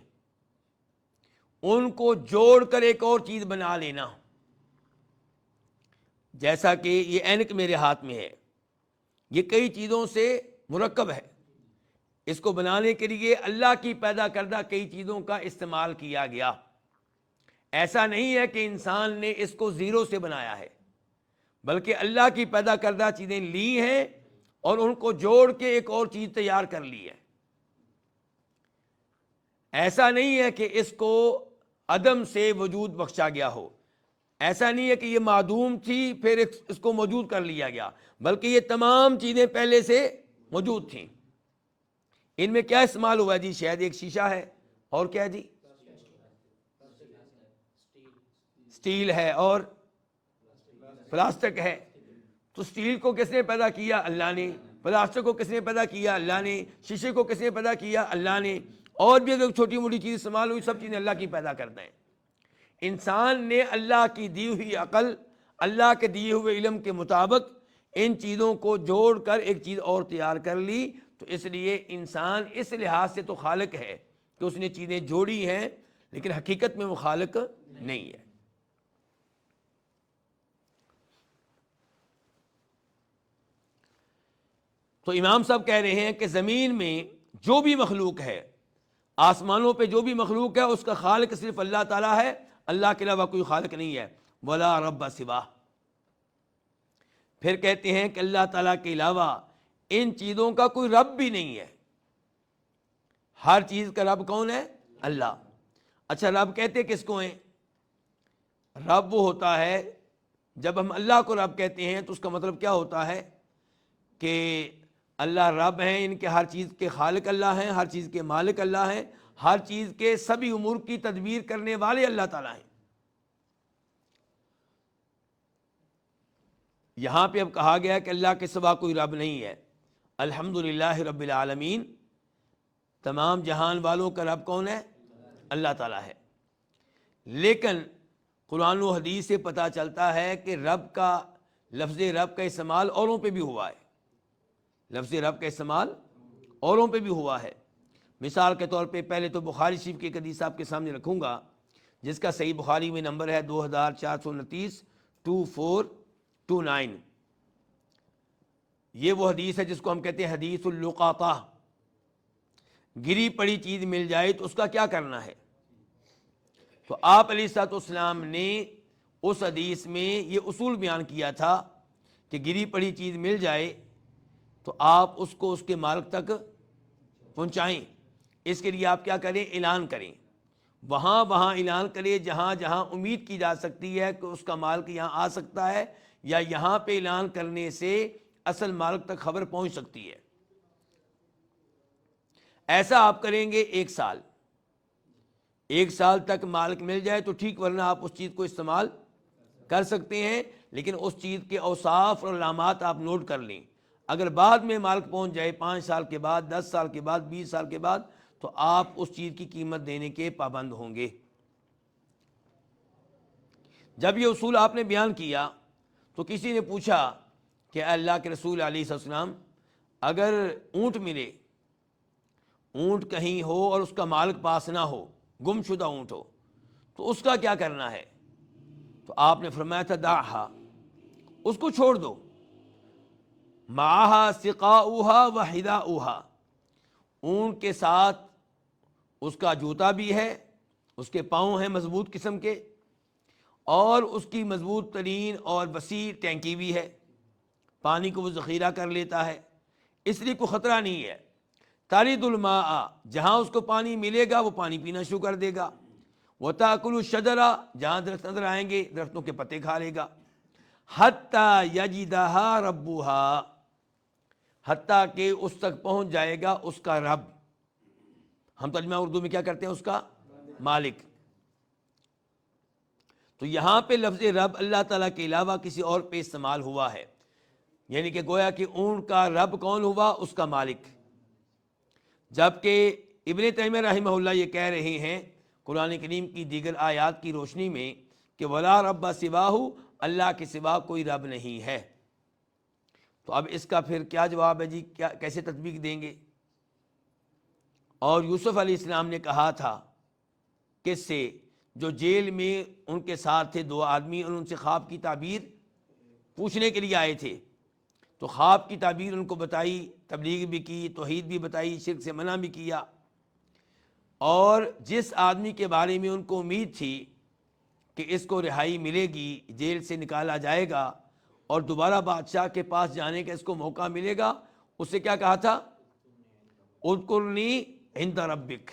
ان کو جوڑ کر ایک اور چیز بنا لینا۔ جیسا کہ یہ اینک میرے ہاتھ میں ہے، یہ کئی چیزوں سے مرکب ہے، اس کو بنانے کے لیے اللہ کی پیدا کردہ کئی چیزوں کا استعمال کیا گیا۔ ایسا نہیں ہے کہ انسان نے اس کو زیرو سے بنایا ہے، بلکہ اللہ کی پیدا کردہ چیزیں لی ہیں اور ان کو جوڑ کے ایک اور چیز تیار کر لی ہے۔ ایسا نہیں ہے کہ اس کو عدم سے وجود بخشا گیا ہو، ایسا نہیں ہے کہ یہ معدوم تھی پھر اس کو موجود کر لیا گیا، بلکہ یہ تمام چیزیں پہلے سے موجود تھیں۔ ان میں کیا استعمال ہوا جی؟ شاید ایک شیشہ ہے، اور کیا جی؟ سٹیل ہے اور پلاسٹک ہے۔ تو سٹیل کو کس نے پیدا کیا؟ اللہ نے۔ پلاسٹک کو کس نے پیدا کیا؟ اللہ نے۔ شیشے کو کس نے پیدا کیا؟ اللہ نے۔ اور بھی اگر چھوٹی موٹی چیز استعمال ہوئی، سب چیزیں اللہ کی پیدا کرتے ہیں۔ انسان نے اللہ کی دی ہوئی عقل، اللہ کے دیے ہوئے علم کے مطابق ان چیزوں کو جوڑ کر ایک چیز اور تیار کر لی۔ تو اس لیے انسان اس لحاظ سے تو خالق ہے کہ اس نے چیزیں جوڑی ہیں، لیکن حقیقت میں وہ خالق نہیں ہے۔ تو امام صاحب کہہ رہے ہیں کہ زمین میں جو بھی مخلوق ہے، آسمانوں پہ جو بھی مخلوق ہے، اس کا خالق صرف اللہ تعالیٰ ہے، اللہ کے علاوہ کوئی خالق نہیں ہے۔ ولا رب سوا۔ پھر کہتے ہیں کہ اللہ تعالیٰ کے علاوہ ان چیزوں کا کوئی رب بھی نہیں ہے۔ ہر چیز کا رب کون ہے؟ اللہ۔ اچھا، رب کہتے کس کو ہیں؟ رب وہ ہوتا ہے، جب ہم اللہ کو رب کہتے ہیں تو اس کا مطلب کیا ہوتا ہے کہ اللہ رب ہیں، ان کے ہر چیز کے خالق اللہ ہیں، ہر چیز کے مالک اللہ ہیں، ہر چیز کے سبھی امور کی تدبیر کرنے والے اللہ تعالیٰ ہیں۔ یہاں پہ اب کہا گیا کہ اللہ کے سوا کوئی رب نہیں ہے۔ الحمدللہ رب العالمین، تمام جہان والوں کا رب کون ہے؟ اللہ تعالیٰ ہے۔ لیکن قرآن و حدیث سے پتہ چلتا ہے کہ رب کا لفظ رب کا استعمال اوروں پہ بھی ہوا ہے، لفظ رب کا استعمال اوروں پہ بھی ہوا ہے۔ مثال کے طور پہ پہلے تو بخاری شریف کی ایک حدیث آپ کے سامنے رکھوں گا، جس کا صحیح بخاری میں نمبر ہے 2429 2429۔ یہ وہ حدیث ہے جس کو ہم کہتے ہیں حدیث اللقاطہ۔ گری پڑی چیز مل جائے تو اس کا کیا کرنا ہے؟ تو آپ علیہ الصلوۃ والسلام نے اس حدیث میں یہ اصول بیان کیا تھا کہ گری پڑی چیز مل جائے تو آپ اس کو اس کے مالک تک پہنچائیں۔ اس کے لیے آپ کیا کریں؟ اعلان کریں، وہاں اعلان کریں جہاں جہاں امید کی جا سکتی ہے کہ اس کا مالک یہاں آ سکتا ہے، یا یہاں پہ اعلان کرنے سے اصل مالک تک خبر پہنچ سکتی ہے۔ ایسا آپ کریں گے 1 سال، 1 سال تک مالک مل جائے تو ٹھیک، ورنہ آپ اس چیز کو استعمال کر سکتے ہیں، لیکن اس چیز کے اوصاف اور علامات آپ نوٹ کر لیں۔ اگر بعد میں مالک پہنچ جائے 5 سال کے بعد، 10 سال کے بعد، 20 سال کے بعد، تو آپ اس چیز کی قیمت دینے کے پابند ہوں گے۔ جب یہ اصول آپ نے بیان کیا تو کسی نے پوچھا کہ اللہ کے رسول علیہ السلام، اگر اونٹ ملے، اونٹ کہیں ہو اور اس کا مالک پاس نہ ہو، گم شدہ اونٹ ہو، تو اس کا کیا کرنا ہے؟ تو آپ نے فرمایا تھا دعھا، اس کو چھوڑ دو، معہا سقاؤہا و حداؤہا، اونٹ کے ساتھ اس کا جوتا بھی ہے، اس کے پاؤں ہیں مضبوط قسم کے، اور اس کی مضبوط ترین اور وسیع ٹینکی بھی ہے، پانی کو وہ ذخیرہ کر لیتا ہے، اس لیے کوئی خطرہ نہیں ہے۔ تالد الماء، جہاں اس کو پانی ملے گا وہ پانی پینا شروع کر دے گا، وتاکل الشجرہ، جہاں درخت نظر آئیں گے درختوں کے پتے کھا لے گا، حتی یجدہا ربہا، حتیٰ کہ اس تک پہنچ جائے گا اس کا رب۔ ہم ترجمہ اردو میں کیا کرتے ہیں؟ اس کا مالک۔ تو یہاں پہ لفظ رب اللہ تعالیٰ کے علاوہ کسی اور پہ استعمال ہوا ہے، یعنی کہ گویا کہ اونٹ کا رب کون ہوا؟ اس کا مالک۔ جبکہ ابن تیمیہ رحمہ اللہ یہ کہہ رہے ہیں قرآن کریم کی دیگر آیات کی روشنی میں کہ ولا رب سواہ، اللہ کے سوا کوئی رب نہیں ہے۔ تو اب اس کا پھر کیا جواب ہے جی؟ کیسے تطبیق دیں گے؟ اور یوسف علیہ السلام نے کہا تھا کس سے؟ جو جیل میں ان کے ساتھ تھے دو آدمی، اور ان سے خواب کی تعبیر پوچھنے کے لیے آئے تھے، تو خواب کی تعبیر ان کو بتائی، تبلیغ بھی کی، توحید بھی بتائی، شرک سے منع بھی کیا، اور جس آدمی کے بارے میں ان کو امید تھی کہ اس کو رہائی ملے گی، جیل سے نکالا جائے گا اور دوبارہ بادشاہ کے پاس جانے کا اس کو موقع ملے گا، اس سے کیا کہا تھا؟ اذکرنی عند ربک،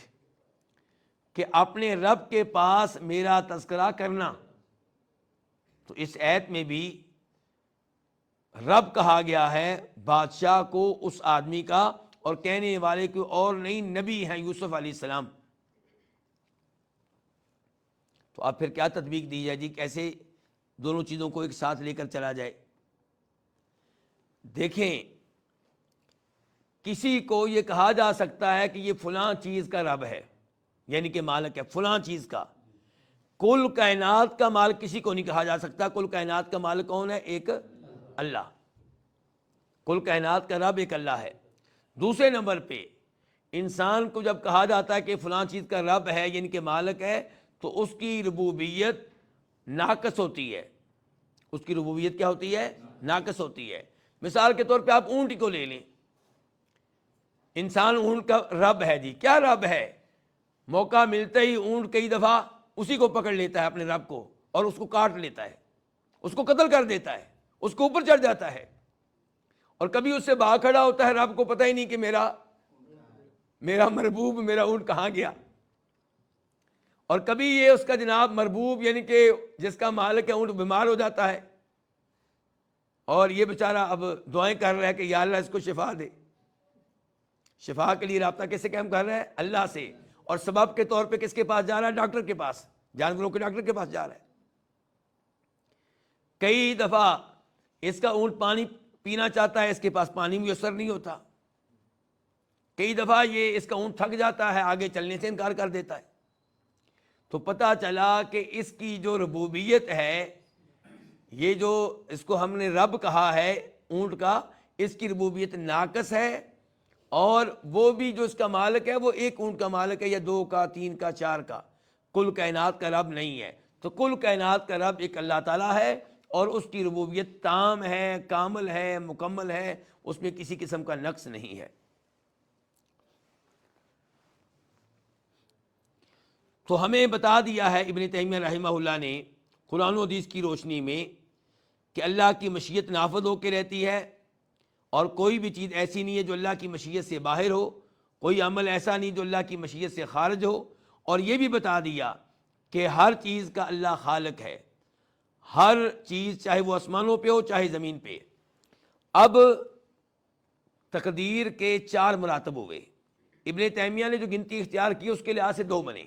کہ اپنے رب کے پاس میرا تذکرہ کرنا۔ تو اس آیت میں بھی رب کہا گیا ہے بادشاہ کو اس آدمی کا، اور کہنے والے کوئی اور نہیں، نبی ہیں یوسف علیہ السلام۔ تو اب پھر کیا تطبیق دی جائے جی؟ کیسے دونوں چیزوں کو ایک ساتھ لے کر چلا جائے؟ دیکھیں، کسی کو یہ کہا جا سکتا ہے کہ یہ فلاں چیز کا رب ہے، یعنی کہ مالک ہے فلاں چیز کا۔ کل کائنات کا مالک کسی کو نہیں کہا جا سکتا۔ کل کائنات کا مالک کون ہے؟ ایک اللہ۔ کل کائنات کا رب ایک اللہ ہے۔ دوسرے نمبر پہ انسان کو جب کہا جاتا ہے کہ فلاں چیز کا رب ہے، یعنی کہ مالک ہے، تو اس کی ربوبیت ناقص ہوتی ہے۔ اس کی ربوبیت کیا ہوتی ہے؟ ناقص ہوتی ہے۔ مثال کے طور پہ آپ اونٹ کو لے لیں، انسان اونٹ کا رب ہے جی، کیا رب ہے؟ موقع ملتے ہی اونٹ کئی دفعہ اسی کو پکڑ لیتا ہے اپنے رب کو، اور اس کو کاٹ لیتا ہے، اس کو قتل کر دیتا ہے، اس کو اوپر چڑھ جاتا ہے، اور کبھی اس سے بھاگ کھڑا ہوتا ہے، رب کو پتہ ہی نہیں کہ میرا مربوب، میرا اونٹ کہاں گیا۔ اور کبھی یہ اس کا جناب مربوب، یعنی کہ جس کا مالک ہے اونٹ، بیمار ہو جاتا ہے، اور یہ بیچارہ اب دعائیں کر رہا ہے کہ یا اللہ اس کو شفا دے۔ شفا کے لیے رابطہ کیسے قائم کر رہا ہے؟ اللہ سے، اور سبب کے طور پہ کس کے پاس جا رہا ہے؟ ڈاکٹر کے پاس، جانوروں کے ڈاکٹر کے پاس جا رہا ہے۔ کئی دفعہ اس کا اونٹ پانی پینا چاہتا ہے، اس کے پاس پانی میسر نہیں ہوتا۔ کئی دفعہ یہ اس کا اونٹ تھک جاتا ہے، آگے چلنے سے انکار کر دیتا ہے۔ تو پتہ چلا کہ اس کی جو ربوبیت ہے، یہ جو اس کو ہم نے رب کہا ہے اونٹ کا، اس کی ربوبیت ناقص ہے، اور وہ بھی جو اس کا مالک ہے وہ ایک اونٹ کا مالک ہے، یا دو کا، تین کا، چار کا، کل کائنات کا رب نہیں ہے۔ تو کل کائنات کا رب ایک اللہ تعالیٰ ہے، اور اس کی ربوبیت تام ہے، کامل ہے، مکمل ہے، اس میں کسی قسم کا نقص نہیں ہے۔ تو ہمیں بتا دیا ہے ابن تیمیہ رحمہ اللہ نے قرآن و حدیث کی روشنی میں کہ اللہ کی مشیت نافذ ہو کے رہتی ہے، اور کوئی بھی چیز ایسی نہیں ہے جو اللہ کی مشیت سے باہر ہو، کوئی عمل ایسا نہیں جو اللہ کی مشیت سے خارج ہو۔ اور یہ بھی بتا دیا کہ ہر چیز کا اللہ خالق ہے، ہر چیز، چاہے وہ آسمانوں پہ ہو چاہے زمین پہ۔ اب تقدیر کے 4 مراتب ہوئے۔ ابن تیمیہ نے جو گنتی اختیار کی اس کے لحاظ سے 2 بنے۔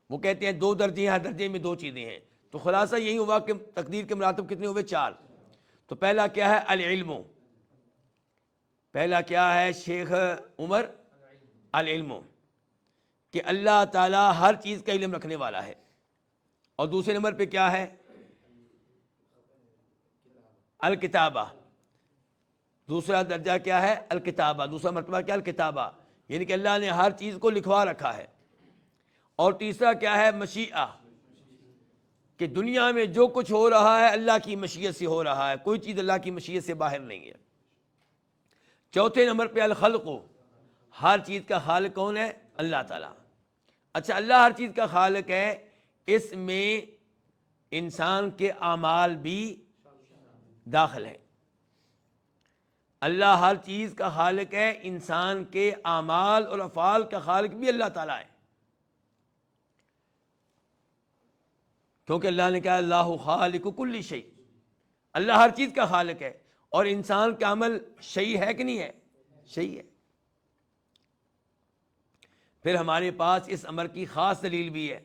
وہ کہتے ہیں 2 درجے ہیں، ہر درجے میں 2 چیزیں ہیں۔ تو خلاصہ یہی ہوا کہ تقدیر کے مراتب کتنے ہوئے؟ 4۔ تو پہلا کیا ہے؟ العلم۔ پہلا کیا ہے شیخ عمر؟ العلم۔ کہ اللہ تعالیٰ ہر چیز کا علم رکھنے والا ہے. اور دوسرے نمبر پہ کیا ہے؟ الکتابہ. دوسرا درجہ کیا ہے؟ الکتابہ. دوسرا مرتبہ کیا؟ الکتابہ، یعنی کہ اللہ نے ہر چیز کو لکھوا رکھا ہے. اور تیسرا کیا ہے؟ مشیئہ، کہ دنیا میں جو کچھ ہو رہا ہے اللہ کی مشیت سے ہو رہا ہے، کوئی چیز اللہ کی مشیت سے باہر نہیں ہے. چوتھے نمبر پہ الخلق، ہر چیز کا خالق کون ہے؟ اللہ تعالیٰ. اچھا، اللہ ہر چیز کا خالق ہے، اس میں انسان کے اعمال بھی داخل ہیں. اللہ ہر چیز کا خالق ہے، انسان کے اعمال اور افعال کا خالق بھی اللہ تعالیٰ ہے. کیونکہ اللہ نے کہا اللہ خالق کل شیء، اللہ ہر چیز کا خالق ہے. اور انسان کا عمل شیء ہے کہ نہیں ہے؟ شیء ہے. پھر ہمارے پاس اس امر کی خاص دلیل بھی ہے.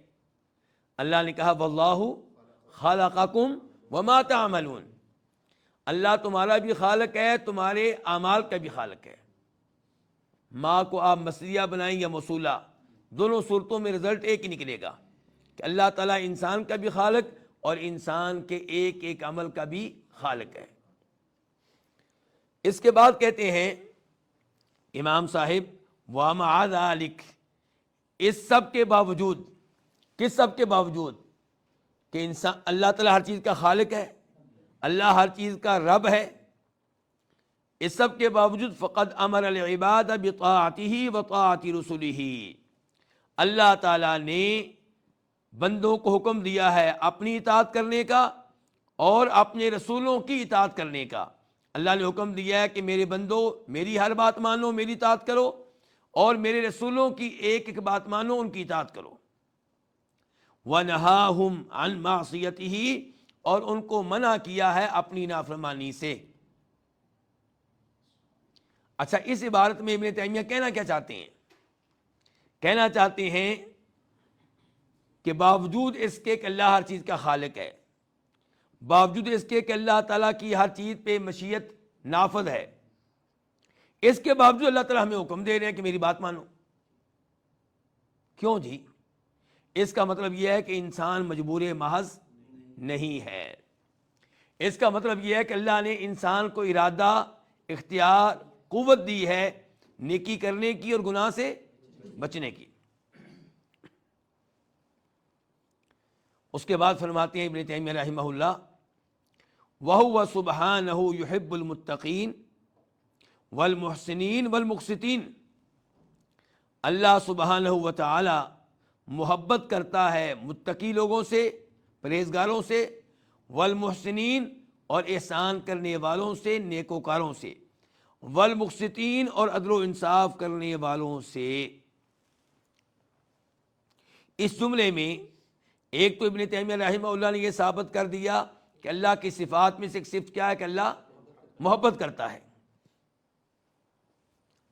اللہ نے کہا واللہ خلقکم وما تعملون، اللہ تمہارا بھی خالق ہے، تمہارے اعمال کا بھی خالق ہے. ماں کو آپ مصدریہ بنائیں یا موصولہ، دونوں صورتوں میں رزلٹ ایک ہی نکلے گا کہ اللہ تعالیٰ انسان کا بھی خالق اور انسان کے ایک ایک عمل کا بھی خالق ہے. اس کے بعد کہتے ہیں امام صاحب وَمَعَ ذَلِكَ، اس سب کے باوجود، کس سب کے باوجود کہ انسان اللہ تعالیٰ ہر چیز کا خالق ہے، اللہ ہر چیز کا رب ہے، اس سب کے باوجود فقد امر العباد بطاعته وطاعت رسله، اللہ تعالیٰ نے بندوں کو حکم دیا ہے اپنی اطاعت کرنے کا اور اپنے رسولوں کی اطاعت کرنے کا. اللہ نے حکم دیا ہے کہ میرے بندوں میری ہر بات مانو، میری اطاعت کرو، اور میرے رسولوں کی ایک ایک بات مانو، ان کی اطاعت کرو. وَنَهَاهُمْ عَنْ مَعْصِيَتِهِ، اور ان کو منع کیا ہے اپنی نافرمانی سے. اچھا، اس عبارت میں ابن تیمیہ کہنا کیا چاہتے ہیں؟ کہنا چاہتے ہیں کہ باوجود اس کے کہ اللہ ہر چیز کا خالق ہے، باوجود اس کے کہ اللہ تعالیٰ کی ہر چیز پہ مشیت نافذ ہے، اس کے باوجود اللہ تعالیٰ ہمیں حکم دے رہے ہیں کہ میری بات مانو. کیوں جی؟ اس کا مطلب یہ ہے کہ انسان مجبور محض نہیں ہے. اس کا مطلب یہ ہے کہ اللہ نے انسان کو ارادہ، اختیار، قوت دی ہے نیکی کرنے کی اور گناہ سے بچنے کی. اس کے بعد فرماتے ہیں ابن تیمیہ رحمہ اللہ وَهُوَ سُبْحَانَهُ يُحِبُّ الْمُتَّقِينَ وَالْمُحْسِنِينَ وَالْمُقْسِطِينَ، اللہ سبحانہ و تعالی محبت کرتا ہے متقی لوگوں سے، پرہیزگاروں سے، والمحسنین اور احسان کرنے والوں سے، نیکوکاروں سے، والمقسطین اور عدل و انصاف کرنے والوں سے. اس جملے میں ایک تو ابن تیمیہ رحمہ اللہ نے یہ ثابت کر دیا کہ اللہ کی صفات میں سے ایک صفت کیا ہے کہ اللہ محبت کرتا ہے،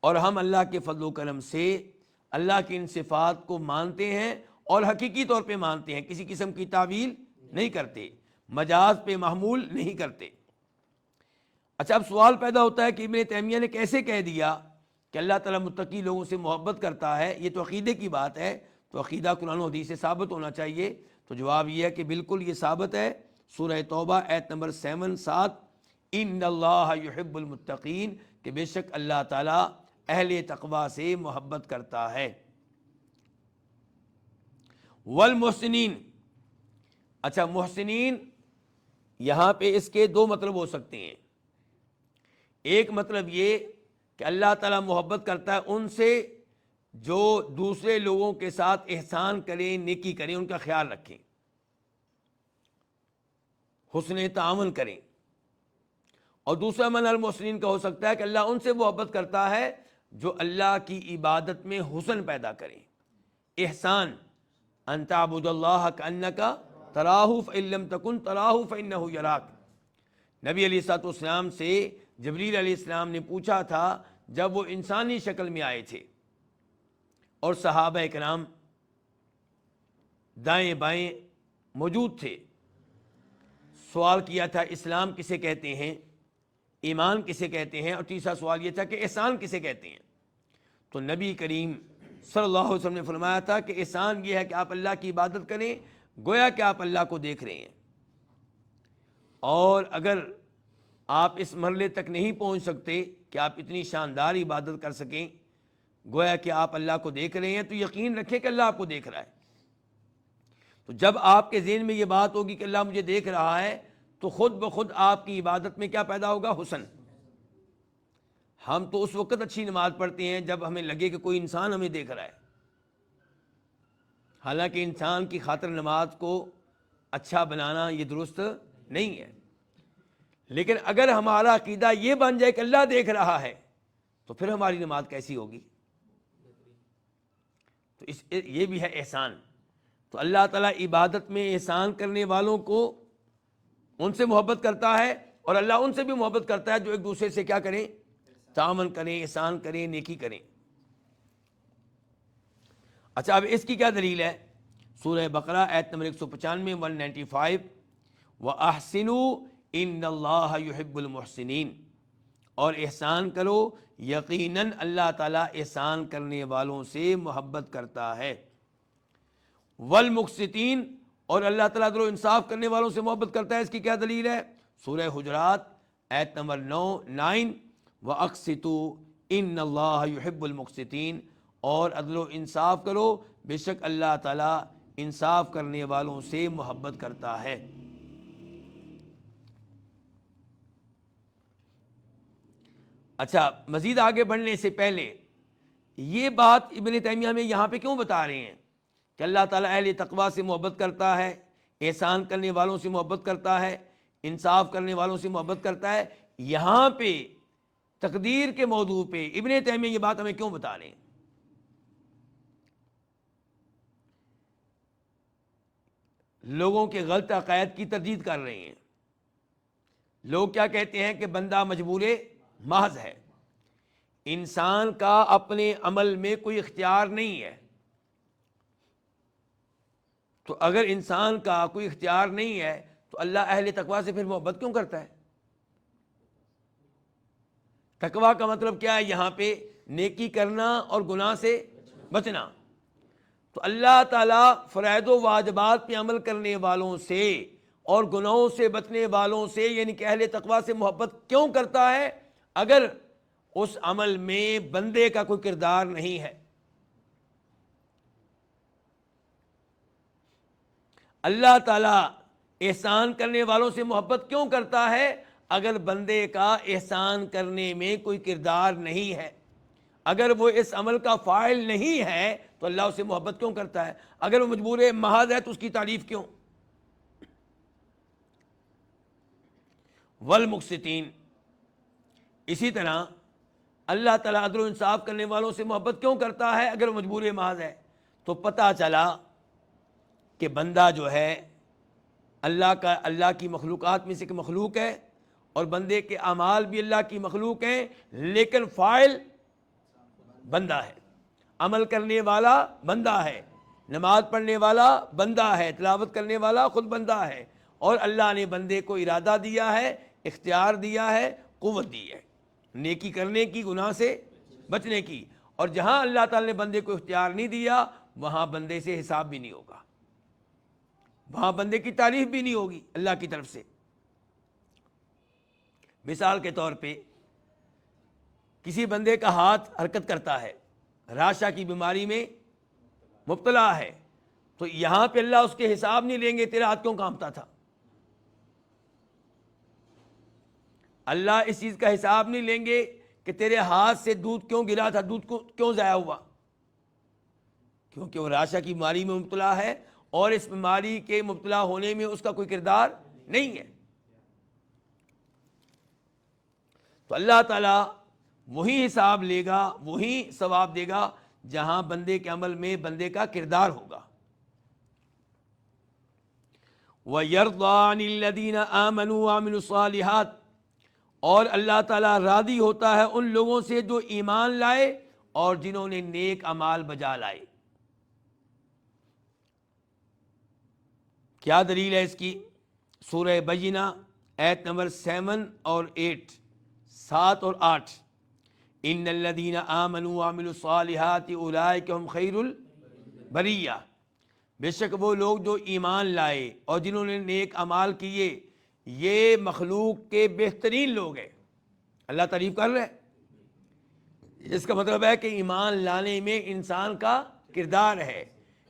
اور ہم اللہ کے فضل و کرم سے اللہ کی ان صفات کو مانتے ہیں اور حقیقی طور پہ مانتے ہیں، کسی قسم کی تعویل نہیں کرتے، مجاز پہ محمول نہیں کرتے. اچھا، اب سوال پیدا ہوتا ہے کہ ابن تیمیہ نے کیسے کہہ دیا کہ اللہ تعالیٰ متقی لوگوں سے محبت کرتا ہے؟ یہ تو عقیدے کی بات ہے، تو عقیدہ قرآن و حدیث سے ثابت ہونا چاہیے. تو جواب یہ ہے کہ بالکل یہ ثابت ہے. سورہ توبہ آیت نمبر 7 ان اللہ یحب المتقین، کہ بے شک اللہ تعالیٰ اہل تقوی سے محبت کرتا ہے. والمحسنین، اچھا محسنین یہاں پہ اس کے دو مطلب ہو سکتے ہیں. ایک مطلب یہ کہ اللہ تعالیٰ محبت کرتا ہے ان سے جو دوسرے لوگوں کے ساتھ احسان کریں، نیکی کریں، ان کا خیال رکھیں، حسن تعاون کریں. اور دوسرا معنی المحسنین کا ہو سکتا ہے کہ اللہ ان سے محبت کرتا ہے جو اللہ کی عبادت میں حسن پیدا کریں، احسان. ان تعبد اللہ کأنک تراہ فإن لم تکن تراہ فإنہ یراک. نبی علیہ الصلوۃ والسلام سے جبریل علیہ السلام نے پوچھا تھا جب وہ انسانی شکل میں آئے تھے اور صحابہ کرام دائیں بائیں موجود تھے. سوال کیا تھا اسلام کسے کہتے ہیں، ایمان کسے کہتے ہیں، اور تیسرا سوال یہ تھا کہ احسان کسے کہتے ہیں. تو نبی کریم صلی اللہ علیہ وسلم نے فرمایا تھا کہ احسان یہ ہے کہ آپ اللہ کی عبادت کریں گویا کہ آپ اللہ کو دیکھ رہے ہیں، اور اگر آپ اس مرحلے تک نہیں پہنچ سکتے کہ آپ اتنی شاندار عبادت کر سکیں گویا کہ آپ اللہ کو دیکھ رہے ہیں، تو یقین رکھیں کہ اللہ آپ کو دیکھ رہا ہے۔ تو جب آپ کے ذہن میں یہ بات ہوگی کہ اللہ مجھے دیکھ رہا ہے، تو خود بخود آپ کی عبادت میں کیا پیدا ہوگا؟ حسن۔ ہم تو اس وقت اچھی نماز پڑھتے ہیں جب ہمیں لگے کہ کوئی انسان ہمیں دیکھ رہا ہے، حالانکہ انسان کی خاطر نماز کو اچھا بنانا یہ درست نہیں ہے۔ لیکن اگر ہمارا عقیدہ یہ بن جائے کہ اللہ دیکھ رہا ہے، تو پھر ہماری نماز کیسی ہوگی؟ تو یہ بھی ہے احسان۔ تو اللہ تعالیٰ عبادت میں احسان کرنے والوں کو ان سے محبت کرتا ہے، اور اللہ ان سے بھی محبت کرتا ہے جو ایک دوسرے سے کیا کریں؟ تعاون کریں، احسان کریں، نیکی کریں۔ اچھا، اب اس کی کیا دلیل ہے؟ سورہ بقرہ آیت نمبر 195 195، وَأَحْسِنُوا إِنَّ اللَّهَ يُحِبُّ الْمُحْسِنِينَ، اور احسان کرو، یقیناً اللہ تعالیٰ احسان کرنے والوں سے محبت کرتا ہے۔ وَالْمُقْسِطِينَ، اور اللہ تعالیٰ عدل و انصاف کرنے والوں سے محبت کرتا ہے۔ اس کی کیا دلیل ہے؟ سورہ حجرات آیت نمبر 9 وَأَقْسِطُوا إِنَّ اللَّهَ يُحِبُّ الْمُقْسِطِينَ، اور عدل و انصاف کرو، بے شک اللہ تعالیٰ انصاف کرنے والوں سے محبت کرتا ہے۔ اچھا، مزید آگے بڑھنے سے پہلے یہ بات ابن تیمیہ میں یہاں پہ کیوں بتا رہے ہیں کہ اللہ تعالیٰ اہل تقویٰ سے محبت کرتا ہے، احسان کرنے والوں سے محبت کرتا ہے، انصاف کرنے والوں سے محبت کرتا ہے؟ یہاں پہ تقدیر کے موضوع پہ ابن تیمیہ یہ بات ہمیں کیوں بتا رہے ہیں؟ لوگوں کے غلط عقائد کی تردید کر رہے ہیں۔ لوگ کیا کہتے ہیں کہ بندہ مجبور محض ہے، انسان کا اپنے عمل میں کوئی اختیار نہیں ہے۔ تو اگر انسان کا کوئی اختیار نہیں ہے تو اللہ اہل تقویٰ سے پھر محبت کیوں کرتا ہے؟ تقویٰ کا مطلب کیا ہے یہاں پہ؟ نیکی کرنا اور گناہ سے بچنا۔ تو اللہ تعالیٰ فرائض و واجبات پہ عمل کرنے والوں سے اور گناہوں سے بچنے والوں سے، یعنی کہ اہل تقویٰ سے محبت کیوں کرتا ہے اگر اس عمل میں بندے کا کوئی کردار نہیں ہے؟ اللہ تعالیٰ احسان کرنے والوں سے محبت کیوں کرتا ہے اگر بندے کا احسان کرنے میں کوئی کردار نہیں ہے؟ اگر وہ اس عمل کا فاعل نہیں ہے تو اللہ اسے محبت کیوں کرتا ہے؟ اگر وہ مجبور محض ہے تو اس کی تعریف کیوں؟ والمقسطین، اسی طرح اللہ تعالیٰ عدل و انصاف کرنے والوں سے محبت کیوں کرتا ہے اگر وہ مجبور محض ہے؟ تو پتہ چلا کہ بندہ جو ہے اللہ کی مخلوقات میں سے ایک مخلوق ہے، اور بندے کے اعمال بھی اللہ کی مخلوق ہیں، لیکن فاعل بندہ ہے، عمل کرنے والا بندہ ہے، نماز پڑھنے والا بندہ ہے، تلاوت کرنے والا خود بندہ ہے، اور اللہ نے بندے کو ارادہ دیا ہے، اختیار دیا ہے، قوت دی ہے نیکی کرنے کی، گناہ سے بچنے کی۔ اور جہاں اللہ تعالی نے بندے کو اختیار نہیں دیا وہاں بندے سے حساب بھی نہیں ہوگا، وہاں بندے کی تعریف بھی نہیں ہوگی اللہ کی طرف سے۔ مثال کے طور پہ کسی بندے کا ہاتھ حرکت کرتا ہے، راشا کی بیماری میں مبتلا ہے، تو یہاں پہ اللہ اس کے حساب نہیں لیں گے تیرا ہاتھ کیوں کانپتا تھا، اللہ اس چیز کا حساب نہیں لیں گے کہ تیرے ہاتھ سے دودھ کیوں گرا تھا، دودھ کیوں ضائع ہوا، کیونکہ وہ راشا کی بیماری میں مبتلا ہے اور اس بیماری کے مبتلا ہونے میں اس کا کوئی کردار نہیں ہے۔ تو اللہ تعالیٰ وہی حساب لے گا، وہی ثواب دے گا جہاں بندے کے عمل میں بندے کا کردار ہوگا۔ وَيَرْضَىٰ عَنِ الَّذِينَ آمَنُوا وَعَمِلُوا الصَّالِحَاتِ، اور اللہ تعالیٰ راضی ہوتا ہے ان لوگوں سے جو ایمان لائے اور جنہوں نے نیک اعمال بجا لائے۔ کیا دلیل ہے اس کی؟ سورہ بینہ آیت نمبر 7 اور 8، 7 اور 8، ان الذین آمنوا وعملوا الصالحات اولئک هم خیر البریہ، بے شک وہ لوگ جو ایمان لائے اور جنہوں نے نیک اعمال کیے یہ مخلوق کے بہترین لوگ ہیں۔ اللہ تعریف کر رہے ہیں، اس کا مطلب ہے کہ ایمان لانے میں انسان کا کردار ہے،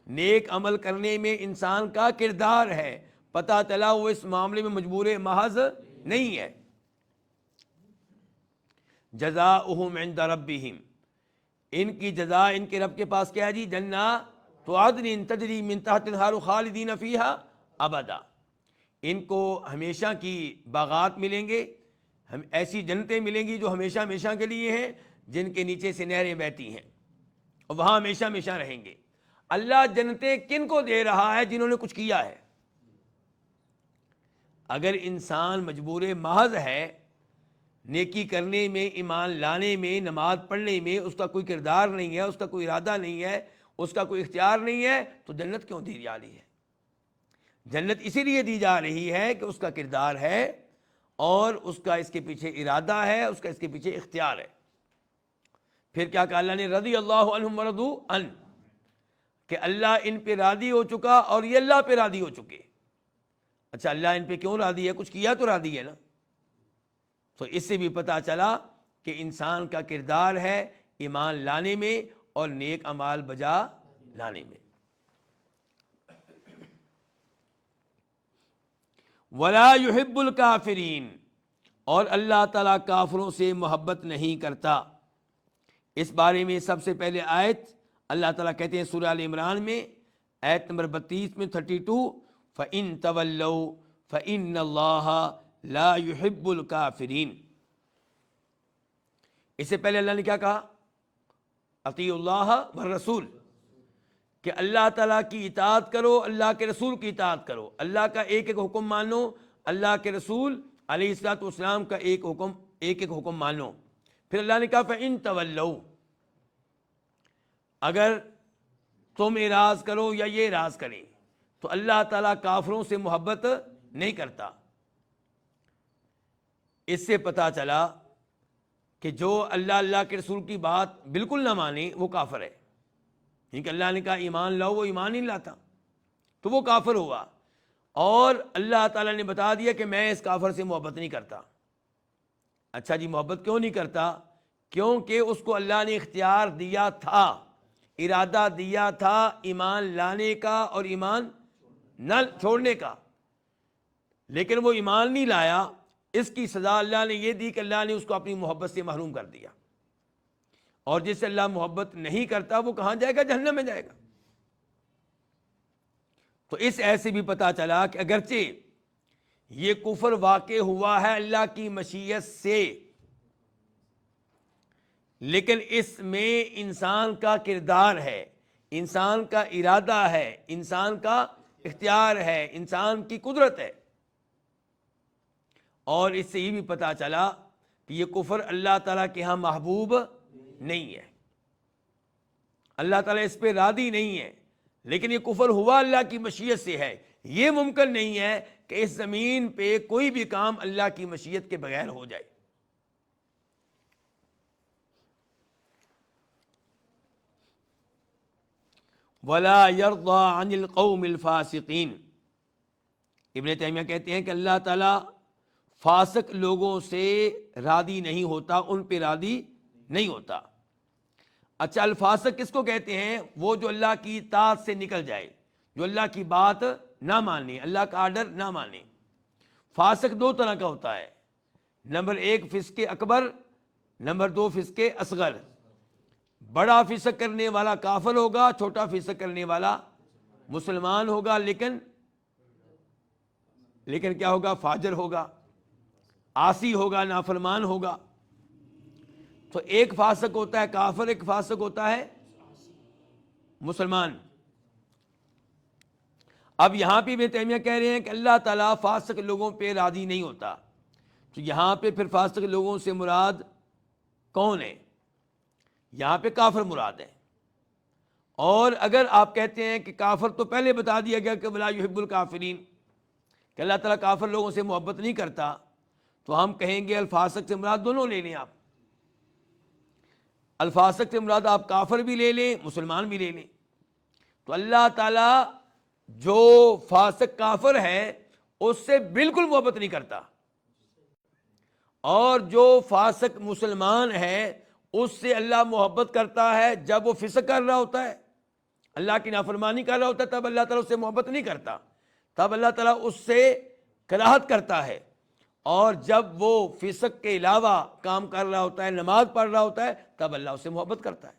نیک عمل کرنے میں انسان کا کردار ہے، پتہ چلا وہ اس معاملے میں مجبور محض نہیں ہے۔ جزاؤہم عند ربہم، ان کی جزا ان کے رب کے پاس کیا ہے جی؟ جنات عدن تجری من تحت الانہار خالدین فیہا ابدا، ان کو ہمیشہ کی باغات ملیں گے، ایسی جنتیں ملیں گی جو ہمیشہ ہمیشہ کے لیے ہیں، جن کے نیچے سے نہریں بہتی ہیں اور وہاں ہمیشہ ہمیشہ رہیں گے۔ اللہ جنتیں کن کو دے رہا ہے؟ جنہوں نے کچھ کیا ہے۔ اگر انسان مجبور محض ہے، نیکی کرنے میں، ایمان لانے میں، نماز پڑھنے میں اس کا کوئی کردار نہیں ہے، اس کا کوئی ارادہ نہیں ہے، اس کا کوئی اختیار نہیں ہے، تو جنت کیوں دی جا رہی ہے؟ جنت اسی لیے دی جا رہی ہے کہ اس کا کردار ہے اور اس کا اس کے پیچھے ارادہ ہے، اس کا اس کے پیچھے اختیار ہے۔ پھر کیا کہا اللہ نے؟ رضی اللہ عنہم ورضوا عنہ، کہ اللہ ان پہ راضی ہو چکا اور یہ اللہ پہ راضی ہو چکے۔ اچھا اللہ ان پہ کیوں راضی ہے؟ کچھ کیا تو راضی ہے نا۔ تو اس سے بھی پتہ چلا کہ انسان کا کردار ہے ایمان لانے میں اور نیک اعمال بجا لانے میں۔ ولا يحب الکافرین، اور اللہ تعالیٰ کافروں سے محبت نہیں کرتا۔ اس بارے میں سب سے پہلے آیت اللہ تعالیٰ کہتے ہیں سورہ آل عمران میں آیت نمبر 32 میں 32، فَإِن تَوَلَّوْا فَإِنَّ اللَّهَ لَا يُحِبُّ الْكَافِرِينَ۔ اس سے پہلے اللہ نے کیا کہا؟ اطیعوا اللہ والرسول، کہ اللہ تعالیٰ کی اطاعت کرو، اللہ کے رسول کی اطاعت کرو، اللہ کا ایک ایک حکم مانو، اللہ کے رسول علیہ الصلوۃ والسلام کا ایک ایک حکم مانو۔ پھر اللہ نے کہا فَإِن تَوَلَّوْا، اگر تم اعراض کرو یا یہ اعراض کریں تو اللہ تعالیٰ کافروں سے محبت نہیں کرتا۔ اس سے پتہ چلا کہ جو اللہ کے رسول کی بات بالکل نہ مانے وہ کافر ہے، کیونکہ اللہ نے کہا ایمان لاؤ، وہ ایمان نہیں لاتا تو وہ کافر ہوا، اور اللہ تعالیٰ نے بتا دیا کہ میں اس کافر سے محبت نہیں کرتا۔ اچھا جی محبت کیوں نہیں کرتا؟ کیونکہ اس کو اللہ نے اختیار دیا تھا، ارادہ دیا تھا ایمان لانے کا اور ایمان نہ چھوڑنے کا، لیکن وہ ایمان نہیں لایا۔ اس کی سزا اللہ نے یہ دی کہ اللہ نے اس کو اپنی محبت سے محروم کر دیا، اور جس سے اللہ محبت نہیں کرتا وہ کہاں جائے گا؟ جہنم میں جائے گا۔ تو اس ایسے بھی پتہ چلا کہ اگرچہ یہ کفر واقع ہوا ہے اللہ کی مشیت سے، لیکن اس میں انسان کا کردار ہے، انسان کا ارادہ ہے، انسان کا اختیار ہے، انسان کی قدرت ہے۔ اور اس سے یہ بھی پتہ چلا کہ یہ کفر اللہ تعالیٰ کے ہاں محبوب نہیں ہے، اللہ تعالیٰ اس پہ راضی نہیں ہے، لیکن یہ کفر ہوا اللہ کی مشیت سے ہے۔ یہ ممکن نہیں ہے کہ اس زمین پہ کوئی بھی کام اللہ کی مشیت کے بغیر ہو جائے۔ وَلَا يَرْضَى عَنِ الْقَوْمِ الْفَاسِقِينَ، ابن تیمیہ کہتے ہیں کہ اللہ تعالیٰ فاسق لوگوں سے راضی نہیں ہوتا، ان پہ راضی نہیں ہوتا۔ اچھا الفاسق کس کو کہتے ہیں؟ وہ جو اللہ کی اطاعت سے نکل جائے، جو اللہ کی بات نہ مانے، اللہ کا آرڈر نہ مانے۔ فاسق دو طرح کا ہوتا ہے، نمبر 1 فسق اکبر، نمبر 2 فسق اصغر۔ بڑا فسق کرنے والا کافر ہوگا، چھوٹا فسق کرنے والا مسلمان ہوگا، لیکن کیا ہوگا؟ فاجر ہوگا، عاصی ہوگا، نافرمان ہوگا۔ تو ایک فاسق ہوتا ہے کافر، ایک فاسق ہوتا ہے مسلمان۔ اب یہاں پہ ابن تیمیہ کہہ رہے ہیں کہ اللہ تعالیٰ فاسق لوگوں پہ راضی نہیں ہوتا، تو یہاں پہ پھر فاسق لوگوں سے مراد کون ہے؟ یہاں پہ کافر مراد ہے۔ اور اگر آپ کہتے ہیں کہ کافر تو پہلے بتا دیا گیا کہ ولا یحب الکافرین، کہ اللہ تعالیٰ کافر لوگوں سے محبت نہیں کرتا، تو ہم کہیں گے الفاسق سے مراد دونوں لے لیں آپ، الفاسق سے مراد آپ کافر بھی لے لیں، مسلمان بھی لے لیں. تو اللہ تعالیٰ جو فاسق کافر ہے اس سے بالکل محبت نہیں کرتا، اور جو فاسق مسلمان ہے اس سے اللہ محبت کرتا ہے جب وہ فسق کر رہا ہوتا ہے، اللہ کی نافرمانی کر رہا ہوتا ہے، تب اللہ تعالیٰ اس سے محبت نہیں کرتا، تب اللہ تعالیٰ اس سے کراہت کرتا ہے. اور جب وہ فسق کے علاوہ کام کر رہا ہوتا ہے، نماز پڑھ رہا ہوتا ہے، تب اللہ اس سے محبت کرتا ہے.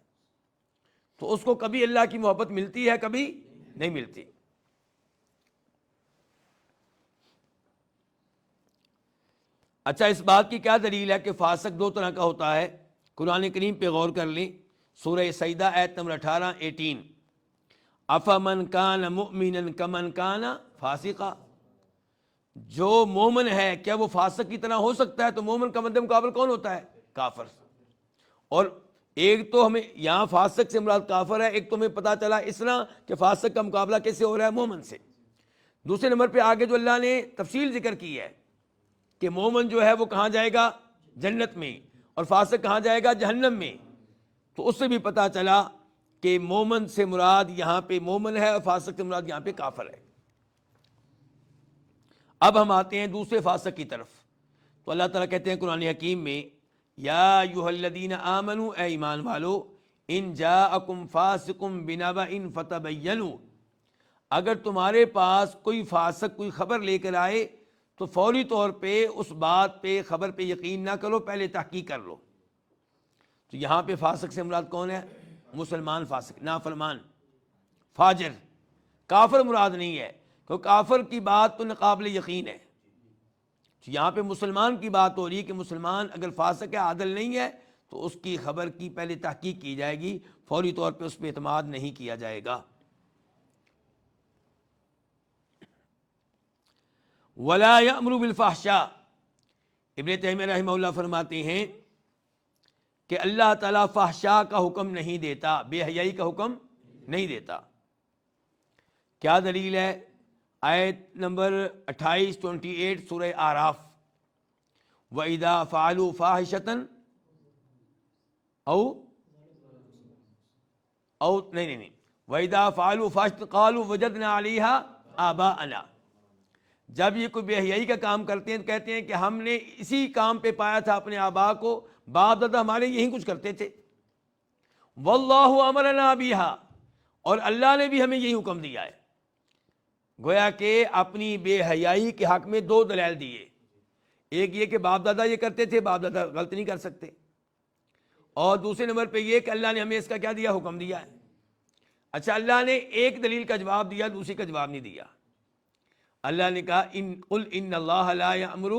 تو اس کو کبھی اللہ کی محبت ملتی ہے، کبھی نہیں ملتی. اچھا، اس بات کی کیا دلیل ہے کہ فاسق دو طرح کا ہوتا ہے؟ قرآن کریم پہ غور کر لیں، سورہ سجدہ آیت نمبر 18 افمن کان مؤمنا کمن کان فاسقا. جو مومن ہے کیا وہ فاسق کی طرح ہو سکتا ہے؟ تو مومن کا مد مقابل کون ہوتا ہے؟ کافر. اور ایک تو ہمیں یہاں فاسق سے مراد کافر ہے، ایک تو ہمیں پتا چلا اس طرح کہ فاسق کا مقابلہ کیسے ہو رہا ہے؟ مومن سے. دوسرے نمبر پہ آگے جو اللہ نے تفصیل ذکر کی ہے کہ مومن جو ہے وہ کہاں جائے گا؟ جنت میں، اور فاسق کہاں جائے گا؟ جہنم میں. تو اس سے بھی پتا چلا کہ مومن سے مراد یہاں پہ مومن ہے، اور فاسق سے مراد یہاں پہ کافر ہے. اب ہم آتے ہیں دوسرے فاسق کی طرف. تو اللہ تعالیٰ کہتے ہیں قرآن حکیم میں، یا ایھا الذین آمنوا، اے ایمان والو، ان جاءکم فاسق بنبأ فتبینوا، اگر تمہارے پاس کوئی فاسق کوئی خبر لے کر آئے تو فوری طور پہ اس بات پہ خبر پہ یقین نہ کرو، پہلے تحقیق کر لو. تو یہاں پہ فاسق سے مراد کون ہے؟ مسلمان فاسق، نافرمان، فاجر. کافر مراد نہیں ہے، کیونکہ کافر کی بات تو ناقابل یقین ہے. تو یہاں پہ مسلمان کی بات ہو رہی ہے کہ مسلمان اگر فاسق ہے، عادل نہیں ہے، تو اس کی خبر کی پہلے تحقیق کی جائے گی، فوری طور پہ اس پہ اعتماد نہیں کیا جائے گا. ولا یأمر بالفحشاء، ابن تیمیہ رحمہ اللہ فرماتے ہیں کہ اللہ تعالیٰ فحشاء کا حکم نہیں دیتا، بے حیائی کا حکم نہیں دیتا. کیا دلیل ہے؟ آیت نمبر 28 سورہ اعراف، وَإِذَا فَعَلُوا فَاحِشَةً وَإِذَا فَعَلُوا فَاحِشَةً قَالُوا وَجَدْنَا عَلَيْهَا آبَاءَنَا. جب یہ کوئی بے حیائی کا کام کرتے ہیں تو کہتے ہیں کہ ہم نے اسی کام پہ پایا تھا اپنے آبا کو، باپ دادا ہمارے یہی کچھ کرتے تھے. واللہ امرنا بہا، اور اللہ نے بھی ہمیں یہی حکم دیا ہے. گویا کہ اپنی بے حیائی کے حق میں دو دلائل دیے، ایک یہ کہ باپ دادا یہ کرتے تھے، باپ دادا غلط نہیں کر سکتے، اور دوسرے نمبر پہ یہ کہ اللہ نے ہمیں اس کا کیا دیا؟ حکم دیا ہے. اچھا، اللہ نے ایک دلیل کا جواب دیا، دوسری کا جواب نہیں دیا. اللہ نے کہا قل ان اللہ لا یأمر،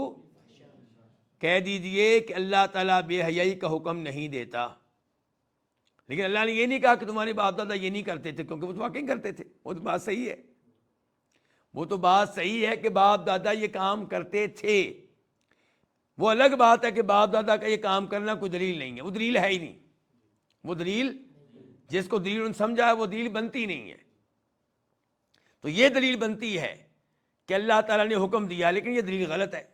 کہہ دیجئے کہ اللہ تعالیٰ بے حیائی کا حکم نہیں دیتا. لیکن اللہ نے یہ نہیں کہا کہ تمہارے باپ دادا یہ نہیں کرتے تھے، کیونکہ وہ تو واقعی کرتے تھے. وہ تو بات صحیح ہے، وہ تو بات صحیح ہے کہ باپ دادا یہ کام کرتے تھے. وہ الگ بات ہے کہ باپ دادا کا یہ کام کرنا کوئی دلیل نہیں ہے، وہ دلیل ہے ہی نہیں. وہ دلیل جس کو دلیل سمجھا ہے وہ دلیل بنتی نہیں ہے. تو یہ دلیل بنتی ہے کہ اللہ تعالیٰ نے حکم دیا، لیکن یہ دلیل غلط ہے.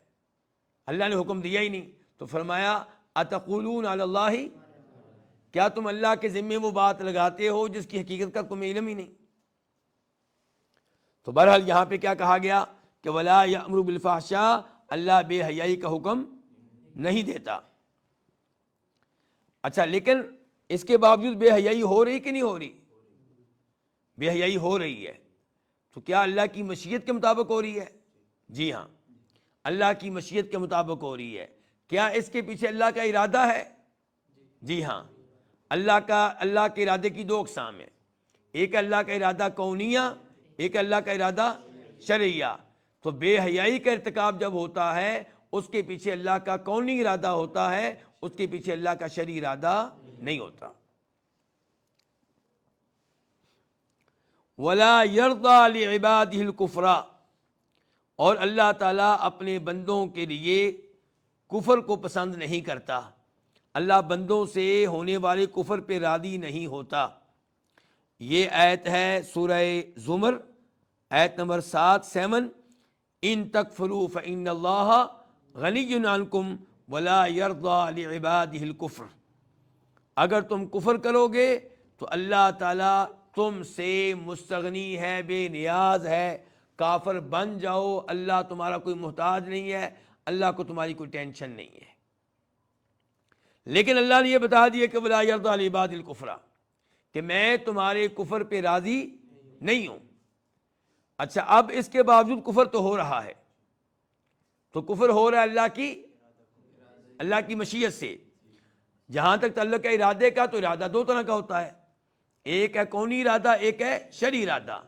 اللہ نے حکم دیا ہی نہیں. تو فرمایا اتقولون علی اللہ، کیا تم اللہ کے ذمے وہ بات لگاتے ہو جس کی حقیقت کا تمہیں علم ہی نہیں؟ تو بہرحال یہاں پہ کیا کہا گیا کہ ولا یأمر بالفحشاء، اللہ بے حیائی کا حکم نہیں دیتا. اچھا، لیکن اس کے باوجود بے حیائی ہو رہی کہ نہیں ہو رہی؟ بے حیائی ہو رہی ہے. تو کیا اللہ کی مشیت کے مطابق ہو رہی ہے؟ جی ہاں، اللہ کی مشیت کے مطابق ہو رہی ہے. کیا اس کے پیچھے اللہ کا ارادہ ہے؟ جی ہاں، اللہ کے ارادے کی دو اقسام ہیں، ایک اللہ کا ارادہ کونیہ، ایک اللہ کا ارادہ شرعیہ. تو بے حیائی کا ارتکاب جب ہوتا ہے اس کے پیچھے اللہ کا کونی ارادہ ہوتا ہے، اس کے پیچھے اللہ کا شرعی ارادہ نہیں ہوتا. وَلَا يَرْضَى لِعِبَادِهِ الْكُفْرَ، اور اللہ تعالیٰ اپنے بندوں کے لیے کفر کو پسند نہیں کرتا. اللہ بندوں سے ہونے والے کفر پہ راضی نہیں ہوتا. یہ آیت ہے سورہ زمر، آیت نمبر 7 ان تکفروا فإن اللہ غنی عنکم ولا یرضی لعبادہ الکفر. اگر تم کفر کرو گے تو اللہ تعالیٰ تم سے مستغنی ہے، بے نیاز ہے، کافر بن جاؤ، اللہ تمہارا کوئی محتاج نہیں ہے، اللہ کو تمہاری کوئی ٹینشن نہیں ہے۔ لیکن اللہ نے یہ بتا دیا کہ وَلَا يَرْضَىٰ لِعِبَادِ الْكُفْرَ، کہ میں تمہارے کفر پہ راضی نہیں ہوں۔ اچھا، اب اس کے باوجود کفر تو ہو رہا ہے، تو کفر ہو رہا ہے اللہ کی مشیت سے۔ جہاں تک تعلق ہے ارادے کا، تو ارادہ دو طرح کا ہوتا ہے، ایک ہے کونی ارادہ، ایک ہے شرعی ارادہ۔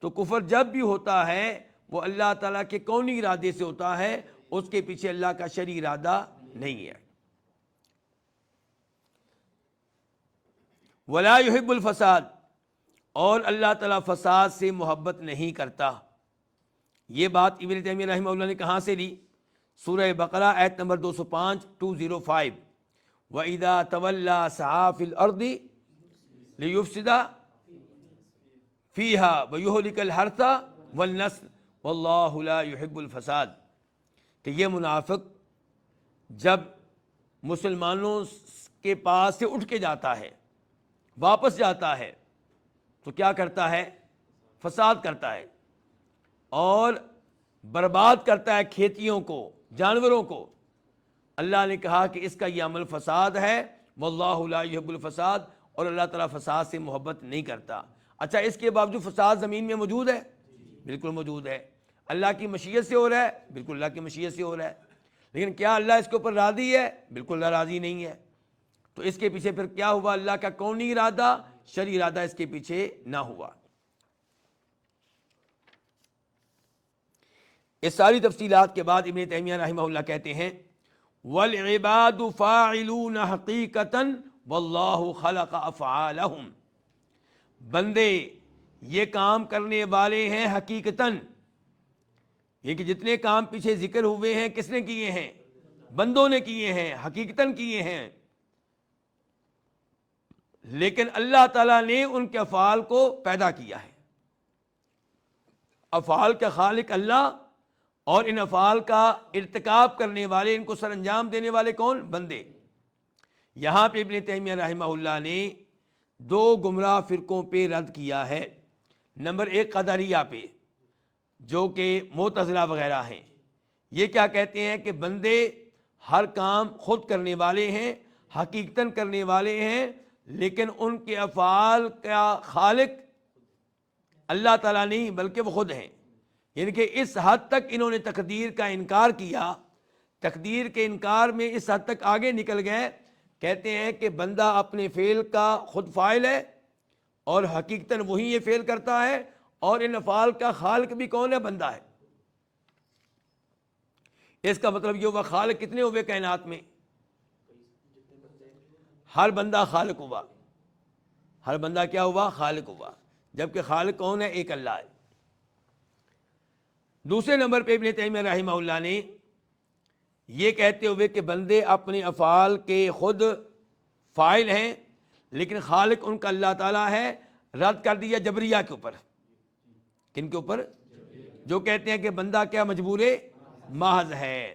تو کفر جب بھی ہوتا ہے وہ اللہ تعالیٰ کے کونی ارادے سے ہوتا ہے، اس کے پیچھے اللہ کا شرعی ارادہ نہیں ہے۔ وَلَا يُحِبُّ الْفَسَادَ، اور اللہ تعالیٰ فساد سے محبت نہیں کرتا۔ یہ بات ابن تیمیہ رحمہ اللہ نے کہاں سے لی؟ سورہ بقرہ آیت نمبر 205 205، وَإِذَا تَوَلَّى سَعَىٰ فِي الْأَرْضِ لِيُفْسِدَ فِيهَا وَيُهْلِكَ الْحَرْثَ وَالنَّسْلَ وَاللَّهُ لَا يُحِبُّ الْفَسَادَ، کہ یہ منافق جب مسلمانوں کے پاس سے اٹھ کے جاتا ہے، واپس جاتا ہے، تو کیا کرتا ہے؟ فساد کرتا ہے اور برباد کرتا ہے کھیتیوں کو، جانوروں کو۔ اللہ نے کہا کہ اس کا یہ عمل فساد ہے، واللہ لا یحب الفساد، اور اللہ تعالیٰ فساد سے محبت نہیں کرتا۔ اچھا، اس کے باوجود فساد زمین میں موجود ہے؟ بالکل موجود ہے۔ اللہ کی مشیت سے ہو رہا ہے؟ بالکل اللہ کی مشیت سے ہو رہا ہے۔ لیکن کیا اللہ اس کے اوپر راضی ہے؟ بالکل اللہ راضی نہیں ہے۔ تو اس کے پیچھے پھر کیا ہوا؟ اللہ کا کونی ارادہ، شرعی ارادہ اس کے پیچھے نہ ہوا۔ اس ساری تفصیلات کے بعد ابن تیمیہ رحمہ اللہ کہتے ہیں وَالْعِبَادُ فَاعِلُونَ حَقِيقَةً وَاللَّهُ خَلَقَ أَفْعَالَهُمْ، بندے یہ کام کرنے والے ہیں حقیقتاً، یہ کہ جتنے کام پیچھے ذکر ہوئے ہیں کس نے کیے ہیں؟ بندوں نے کیے ہیں، حقیقتاً کیے ہیں، لیکن اللہ تعالیٰ نے ان کے افعال کو پیدا کیا ہے۔ افعال کا خالق اللہ، اور ان افعال کا ارتکاب کرنے والے، ان کو سر انجام دینے والے کون؟ بندے۔ یہاں پہ ابن تیمیہ رحمہ اللہ نے دو گمراہ فرقوں پہ رد کیا ہے۔ نمبر ایک قدریہ پہ، جو کہ معتزلہ وغیرہ ہیں۔ یہ کیا کہتے ہیں کہ بندے ہر کام خود کرنے والے ہیں، حقیقتاً کرنے والے ہیں، لیکن ان کے افعال کا خالق اللہ تعالیٰ نہیں بلکہ وہ خود ہیں۔ یعنی کہ اس حد تک انہوں نے تقدیر کا انکار کیا، تقدیر کے انکار میں اس حد تک آگے نکل گئے، کہتے ہیں کہ بندہ اپنے فعل کا خود فاعل ہے اور حقیقتاً وہی یہ فعل کرتا ہے، اور ان افعال کا خالق بھی کون ہے؟ بندہ ہے۔ اس کا مطلب یہ ہوا خالق کتنے ہوئے کائنات میں؟ ہر بندہ خالق ہوا، ہر بندہ کیا ہوا؟ خالق ہوا، جبکہ خالق کون ہے؟ ایک اللہ ہے۔ دوسرے نمبر پہ ابن تیمیہ رحمہ اللہ نے یہ کہتے ہوئے کہ بندے اپنے افعال کے خود فاعل ہیں، لیکن خالق ان کا اللہ تعالیٰ ہے، رد کر دیا جبریہ کے اوپر۔ کن کے اوپر؟ جو کہتے ہیں کہ بندہ کیا مجبور محض ہے۔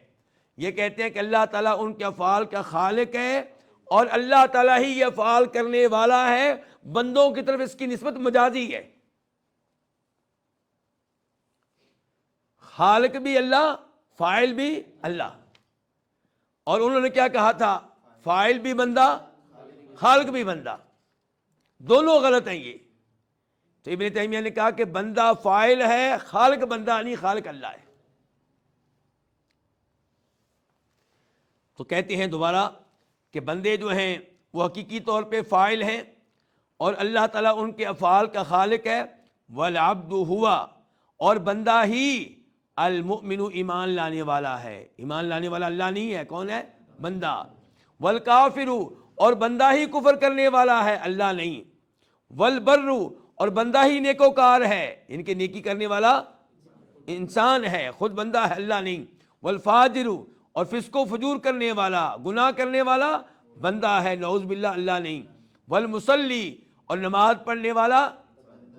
یہ کہتے ہیں کہ اللہ تعالیٰ ان کے افعال کا خالق ہے، اور اللہ تعالیٰ ہی یہ افعال کرنے والا ہے، بندوں کی طرف اس کی نسبت مجازی ہے۔ خالق بھی اللہ، فاعل بھی اللہ، اور انہوں نے کیا کہا تھا؟ فاعل بھی بندہ، خالق بھی بندہ، دونوں غلط ہیں یہ۔ تو ابن تیمیہ نے کہا کہ بندہ فاعل ہے، خالق بندہ نہیں، خالق اللہ ہے۔ تو کہتے ہیں دوبارہ کہ بندے جو ہیں وہ حقیقی طور پہ فاعل ہیں، اور اللہ تعالیٰ ان کے افعال کا خالق ہے۔ وَالْعَبْدُ ہوا، اور بندہ ہی المؤمن ایمان لانے والا ہے۔ ایمان لانے والا اللہ نہیں ہے، کون ہے؟ بندہ۔ والکافر، اور بندہ ہی کفر کرنے والا ہے، اللہ نہیں۔ والبر، اور بندہ ہی نیکوکار ہے، ان کے نیکی کرنے والا انسان ہے، خود بندہ ہے، اللہ نہیں۔ والفاجر، اور فسق و فجور کرنے والا، گناہ کرنے والا بندہ ہے، نعوذ باللہ، اللہ نہیں۔ والمصلی، اور نماز پڑھنے والا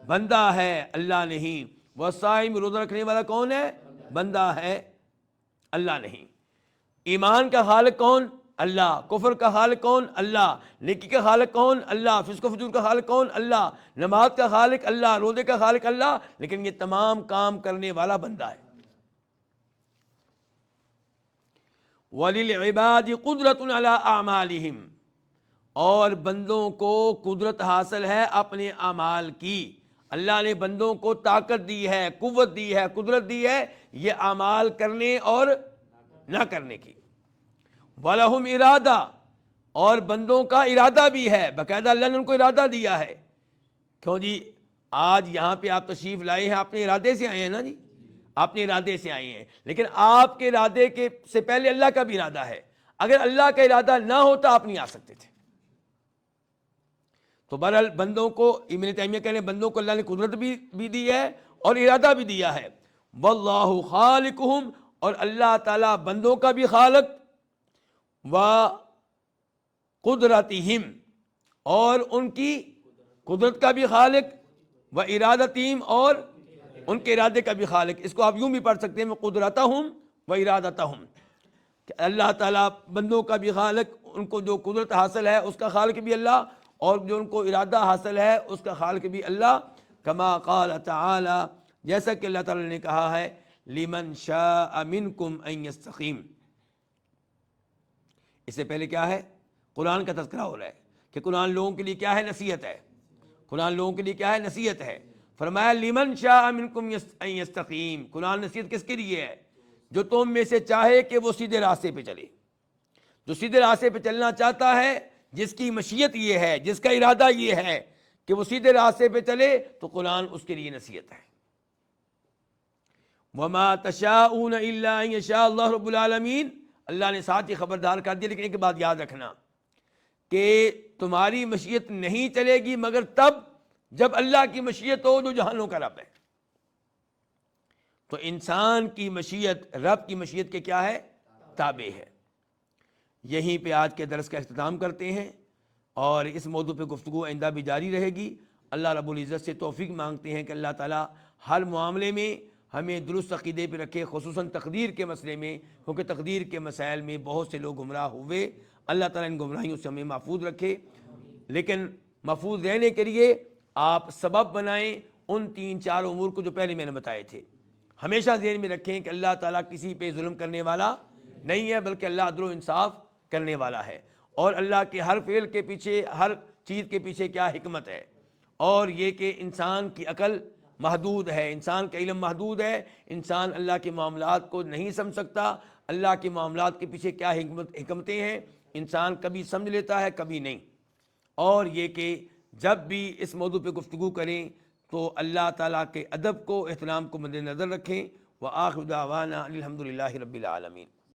بندہ ہے، اللہ نہیں۔ والصائم، روزہ رکھنے والا کون ہے؟ بندہ ہے، اللہ نہیں۔ ایمان کا خالق کون؟ اللہ، کفر کا خالق کون؟ اللہ، نیکی کا خالق کون؟ اللہ، فسق و فجور کا خالق کون؟ اللہ، نماز کا خالق اللہ، روزے کا خالق اللہ، لیکن یہ تمام کام کرنے والا بندہ ہے۔ وَلِلْعِبَادِ قُدْرَةٌ عَلَىٰ أَعْمَالِهِمْ، اور بندوں کو قدرت حاصل ہے اپنے اعمال کی۔ اللہ نے بندوں کو طاقت دی ہے، قوت دی ہے، قدرت دی ہے یہ اعمال کرنے اور نہ کرنے کی۔ وَلَهُمْ ارادہ، اور بندوں کا ارادہ بھی ہے، باقاعدہ اللہ نے ان کو ارادہ دیا ہے۔ کیوں جی؟ آج یہاں پہ آپ تشریف لائے ہیں، اپنے ارادے سے آئے ہیں نا جی، اپنے ارادے سے آئے ہیں، لیکن آپ کے ارادے کے سے پہلے اللہ کا بھی ارادہ ہے۔ اگر اللہ کا ارادہ نہ ہوتا آپ نہیں آ سکتے تھے۔ تو بہرحال بندوں کو، ابن تیمیہ کہہ رہے ہیں بندوں کو اللہ نے قدرت بھی دی ہے اور ارادہ بھی دیا ہے۔ واللہ خالقہم، اور اللہ تعالیٰ بندوں کا بھی خالق، و قدرتہم، اور ان کی قدرت کا بھی خالق، و ارادتہم، اور ان کے ارادے کا بھی خالق۔ اس کو آپ یوں بھی پڑھ سکتے ہیں قدرتہم و ارادتہم، کہ اللہ تعالیٰ بندوں کا بھی خالق، ان کو جو قدرت حاصل ہے اس کا خالق بھی اللہ، اور جو ان کو ارادہ حاصل ہے اس کا خالق بھی اللہ۔ کما قال تعالی، جیسا کہ اللہ تعالیٰ نے کہا ہے لمن شاء منکم ان یستقیم۔ اس سے پہلے کیا ہے؟ قرآن کا تذکرہ ہو رہا ہے کہ قرآن لوگوں کے لیے کیا ہے؟ نصیحت ہے۔ قرآن لوگوں کے لیے کیا ہے؟ نصیحت ہے۔ فرمایا لمن شاء منکم ان یستقیم، قرآن نصیحت کس کے لیے ہے؟ جو تم میں سے چاہے کہ وہ سیدھے راستے پہ چلے، جو سیدھے راستے پہ چلنا چاہتا ہے، جس کی مشیت یہ ہے، جس کا ارادہ یہ ہے کہ وہ سیدھے راستے پہ چلے، تو قرآن اس کے لیے نصیحت ہے۔ وما تشاءون الا ان یشاء اللہ رب العالمین، اللہ نے ساتھ ہی خبردار کر دیا، لیکن ایک بات یاد رکھنا کہ تمہاری مشیت نہیں چلے گی مگر تب جب اللہ کی مشیت ہو جو جہانوں کا رب ہے۔ تو انسان کی مشیت رب کی مشیت کے کیا ہے؟ تابع ہے۔ یہیں پہ آج کے درس کا اختتام کرتے ہیں، اور اس موضوع پہ گفتگو آئندہ بھی جاری رہے گی۔ اللہ رب العزت سے توفیق مانگتے ہیں کہ اللہ تعالیٰ ہر معاملے میں ہمیں درست عقیدے پہ رکھے، خصوصاً تقدیر کے مسئلے میں، کیونکہ تقدیر کے مسائل میں بہت سے لوگ گمراہ ہوئے۔ اللہ تعالیٰ ان گمراہیوں سے ہمیں محفوظ رکھے، لیکن محفوظ رہنے کے لیے آپ سبب بنائیں ان 3-4 امور کو جو پہلے میں نے بتائے تھے۔ ہمیشہ ذہن میں رکھیں کہ اللہ تعالیٰ کسی پہ ظلم کرنے والا نہیں ہے، بلکہ اللہ عدل و انصاف کرنے والا ہے، اور اللہ کے ہر فعل کے پیچھے، ہر چیز کے پیچھے کیا حکمت ہے، اور یہ کہ انسان کی عقل محدود ہے، انسان کا علم محدود ہے، انسان اللہ کے معاملات کو نہیں سمجھ سکتا، اللہ کے معاملات کے پیچھے کیا حکمتیں ہیں انسان کبھی سمجھ لیتا ہے کبھی نہیں۔ اور یہ کہ جب بھی اس موضوع پہ گفتگو کریں تو اللہ تعالیٰ کے ادب کو، احترام کو مد نظر رکھیں۔ وآخر دعوانا الحمد للہ رب العالمین۔